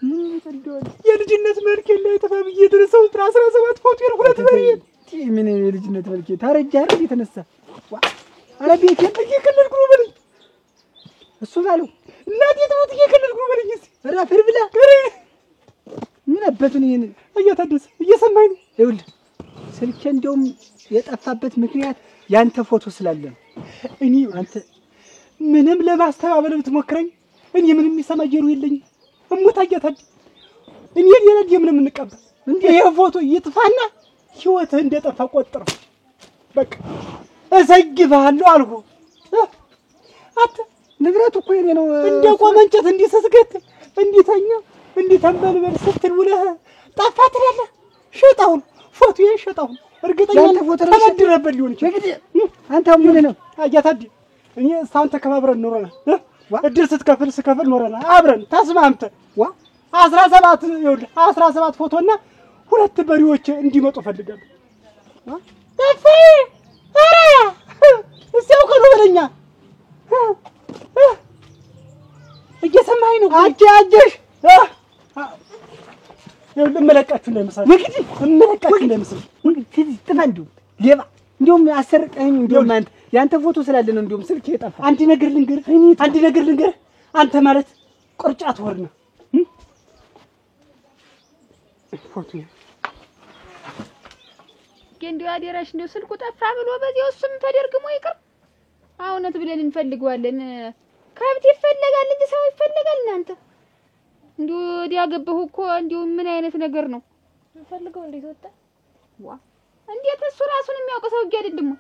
የልጅነት መልክ ላይ ተፋብዬ የተነሳው 17 ፎቶ ነው 2 በሬ ምን የልጅነት መልክ ታረጃ አይደል የተነሳ አረ ቤቴ እየቀለድኩ ነው በለኝ። እሱ ባለው እናቴ ተውት እየቀለድኩ ነው በለኝ። ኧረ ፍር ብላ ምን አበቱን ይሄን አያታደስ እየሰማኝ ነው። ይኸውልህ ስልኬ እንደውም የጠፋበት ምክንያት ያንተ ፎቶ ስላለ ነው። እኔ አንተ ምንም ለማስተባበል ብትሞክረኝ እኔ ምንም የሚሰማ ጆሮ የለኝም። እሞት አያታደስ እኔ ሌላ ምንም እንቀበል እንዴ ይሄ ፎቶ ይጥፋና ህይወትህ እንደጠፋ ቆጥረው በቃ እሰግብሃለሁ አልኩህ። አት ንብረቱ እኮ የኔ ነው። እንደ ቆመ እንጨት እንዲህ ስትገት እንዲተኛ እንዲህ ተንበልበል ስትል ውለህ ጠፋ ትላለህ። ሸጣውን ፎቶዬን ሸጣውን እርግጠኛ ያንተ ፎቶ ተበድረህበት ሊሆን ይችላል። እንግዲህ አንተ ምን ነው አያታዲ እኔ እስካሁን ተከባብረን ኖረናል። እድል ስከፍል ኖረናል አብረን ተስማምተን 17 ይኸውልህ 17 ፎቶና 2 በሬዎች እንዲመጡ ፈልጋለሁ። ጠፋ እሰው ከኑ በለኛ እየሰማኸኝ ነው? አጀሽ ይኸውልህ እመለቃችሁ እንዳይመስላችሁ እንግዲህ እመለቃችሁ እንዳይመስላችሁ እንግዲህ ጥፋ ሌባ እንደውም አሰርቀኝ እንደውም አንተ ያንተ ፎቶ ስላለ ነው እንደውም ስልክ የጠፋ። አንድ ነገር ልንገርህ አንተ ማለት ቁርጫት ወር ነው ፎቶ እንዲያው አደራሽ እንደው ስልኩ ጠፋ ብሎ በዚያው እሱም ተደርግሞ ይቅር። አውነት ብለን እንፈልገዋለን። ከብት ይፈልጋል እንጂ ሰው ይፈልጋል። እናንተ እንደው ያገባሁ እኮ እንደው ምን አይነት ነገር ነው እንፈልገው? እንዴት ወጣ እንዴት እሱ ራሱን የሚያውቅ ሰው አይደለም።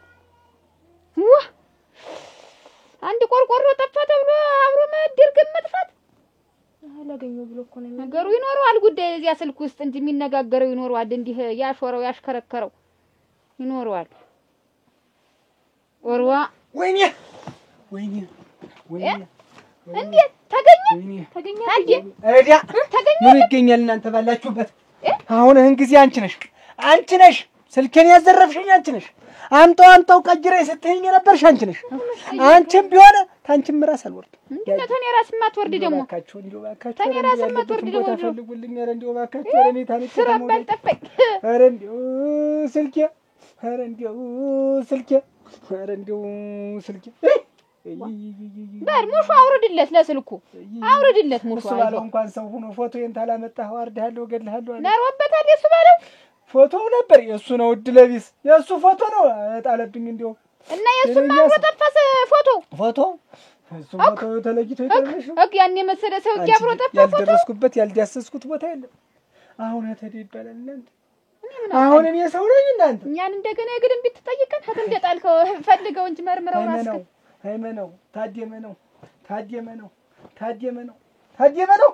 አንድ ቆርቆሮ ጠፋ ተብሎ አብሮ መድርግም መጥፋት አላገኘው ብሎ እኮ ነው ነገሩ። ይኖረዋል ጉዳይ እዚያ ስልክ ውስጥ እንጂ የሚነጋገረው ይኖረዋል። እንዲህ ያሾረው ያሽከረከረው ይኖረዋል። ወርዋ ወይኔ እንዴት ተገኘ አረዲያ ምን ይገኛል? እናንተ ባላችሁበት አሁን እህን ጊዜ አንቺ ነሽ ስልኬን ያዘረፍሽኝ አንቺ ነሽ። አምጣው ቀጅሬ ስትይኝ የነበርሽ አንቺ ነሽ። አንቺም ቢሆን ታንቺም ራስ አልወርድ እንዴ ተኔ ራስ ማትወርድ ደግሞ ባካችሁ ተኔ ራስ ማትወርድ ደግሞ ፈልጉልኝ። ኧረ እንደው ባካችሁ ኧረ እኔ ታንቺ ስራ ባልጠፈቅ ኧረ እንደው ስልኬ ኧረ እንደው ስልኬ ባል ሙሾ አውርድለት፣ ለስልኩ አውርድለት። ሙሾ ባለው እንኳን ሰው ሆኖ ፎቶዬን ታላመጣህ አወርድሃለሁ እገድልሃለሁ አለ። ናሮበታል የሱ ባለው ፎቶው ነበር የሱ ነው። እድለቢስ የሱ ፎቶ ነው ጣለብኝ እንደው እና የሱም አብሮ ጠፋስ ፎቶ እሱ ፎቶ ተለይቶ ይተርልሽ ያን የመሰለ ሰው አብሮ ጠፋ ፎቶ። ያልደረስኩበት ያልዳሰስኩት ቦታ የለም። አሁን ተደ ይባላል እናንተ አሁን እኔ ሰው ነኝ እናንተ እኛን እንደገና የግድም ቢትጠይቀን ሀት እንደጣልከው ፈልገው እንጂ መርምረው ራስከ ሃይመነው ታደመ ነው ታደመ ነው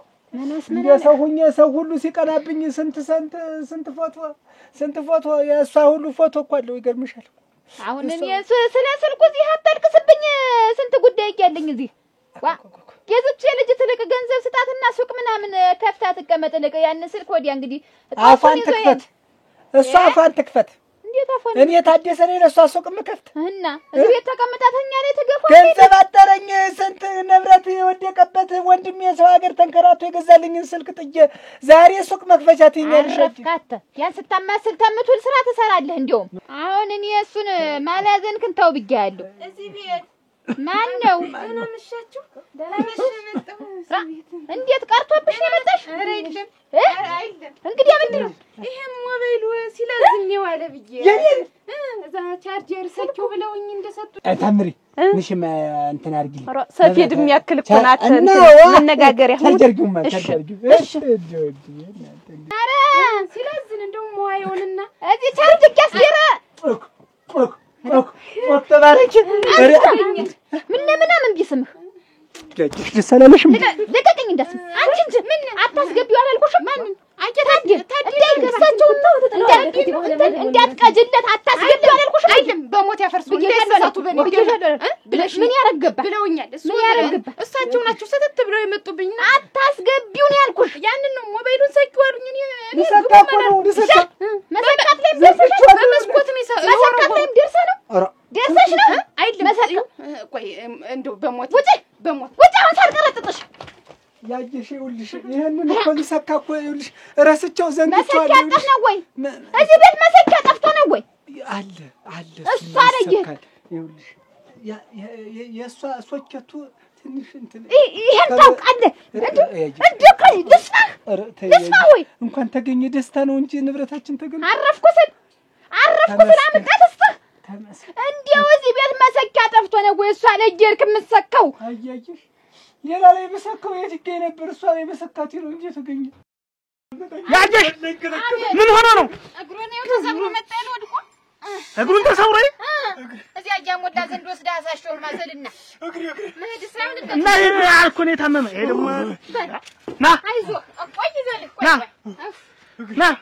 እንደ ሰው ሁኜ ሰው ሁሉ ሲቀናብኝ ስንት ፎቶ የእሷ ሁሉ ፎቶ እኮ አለው። ይገርምሻል። አሁን እኔ ስለ ስልኩ እዚህ አታልቅስብኝ። ስንት ጉዳይ እያለኝ እዚህ የዝቼ ልጅ ትልቅ ገንዘብ ስጣትና ሱቅ ምናምን ከፍታ ትቀመጥ። ልቅ ያን ስልክ ወዲያ እንግዲህ አፋን ትክፈት፣ እሷ አፋን ትክፈት። እንዴት አፋን? እኔ ታደሰ ነኝ ለሷ ሱቅ ምከፍት እና እዚህ ቤት ተቀምጣተኛ ላይ ተገፋ ገንዘብ አጠረኝ። ስንት ንብረት የወደቀበት ወንድሜ የሰው ሀገር ተንከራቶ የገዛልኝን ስልክ ጥዬ ዛሬ ሱቅ መክፈቻ ትኛለሽ። ያን ስታማስል ተምቱል ስራ ትሰራለህ። እንደውም አሁን እኔ እሱን ማላዘንክን ተው ብያለሁ። እዚህ ቤት ማን ነው? ደህና መሻችሁ? ደህና መሽ መጣሁ። እንዴት ቀርቶብሽ ነው የመጣሽ? ኧረ የለም አይደለም። እንግዲህ ምንድን ነው ይሄም ሞባይሉ ሲላዝኝ ዋለ ብዬ እዛ ቻርጀር ሰኪው ብለውኝ እንደሰጡ ታምሪ ንሽም እንትን አድርጊልኝ። ሰፌድ የሚያክል እኮ ናት መነጋገሪያ። እሺ ኧረ ሲላዝን እንደው ሞባይሉንና እዚህ ቻርጅ ያስገራ ተባረክ። ምናምን ቢስምህ ለጭሽ ደሰላለሽም ለቀቀኝ። እንደስም አንቺ እንጂ ምን አታስገቢው አላልኩሽም? ማንን አጀታጅ ታዲያሳቸው ነው እንዳትቀጅለት አታስገቢው አላልኩሽም? አይደለም በሞት ያፈርሱ እንደሰቱ በኔ ብለሽ ምን ያረገባ ብለውኛል። እሱ ምን ያረገባ እሳቸው ናቸው ሰተት ብለው የመጡብኝ። አታስገቢው ነው ያልኩሽ። ያንን ነው ሞባይሉን ሰኪው አሉኝ። እኔ ልሰካኩ ነው ልሰካ መሰካት ላይ ደርሰሽ በመስኮት ነው መሰካት ላይ ደርሰ ነው ደርሰሽ ነው አይደለም መሰካ። ቆይ እንደው በሞት ውጭ አሁን ሳልቀረጥጥሽ ያየሽ ይኸውልሽ፣ ይሄንን እኮ ልሰካ እኮ ይኸውልሽ እረስቸው ዘንድቷል። መሰኪያ ጠፍቶ ነው ወይ እዚህ ቤት መሰኪያ ጠፍቶ ነው ወይ? አለ እሷ አለኝ ይኸውልሽ የእሷ ሶኬቱ ትንሽ እንትን ይሄን ታውቃለህ። እንደቀይ ልስማ ወይ እንኳን ተገኘ ደስታ ነው እንጂ ንብረታችን ተገኘ። አረፍኩ ስል አምጣት እንዲያው እዚህ ቤት መሰኪያ ጠፍቶ ነው ወይ? እሷ ላይ ጀርክ የምትሰካው አያየሽ ሌላ ላይ በሰካው የት ይገኝ ነበር? እሷ ላይ በሰካት ነው እንጂ ተገኘ። ያጀሽ ምን ሆነ ነው? እግሩን ተሰብሮ መጣ ነው ወድቆ እግሩን ተሰብሮ እዚያ ያሞላ ዘንድ ወስዳ አሳሽው ማዘልና መሄድ ሳይሆን እና ይሄ አልኩ ነው ታመመ። ይሄ ደግሞ ና አይዞ ቆይ ዘል ና ና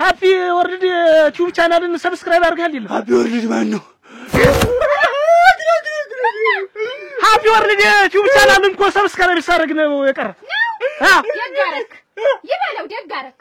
ሃፒ ወርልድ ዩቲዩብ ቻናልን ሰብስክራይብ አድርገሃል ይላል። ሃፒ ወርልድ ማን ነው? ሃፒ ወርልድ ዩቲዩብ ቻናልን እኮ ሰብስክራይብ ሳደርግ ነው የቀረ። ደጋረክ ይበለው ደጋረክ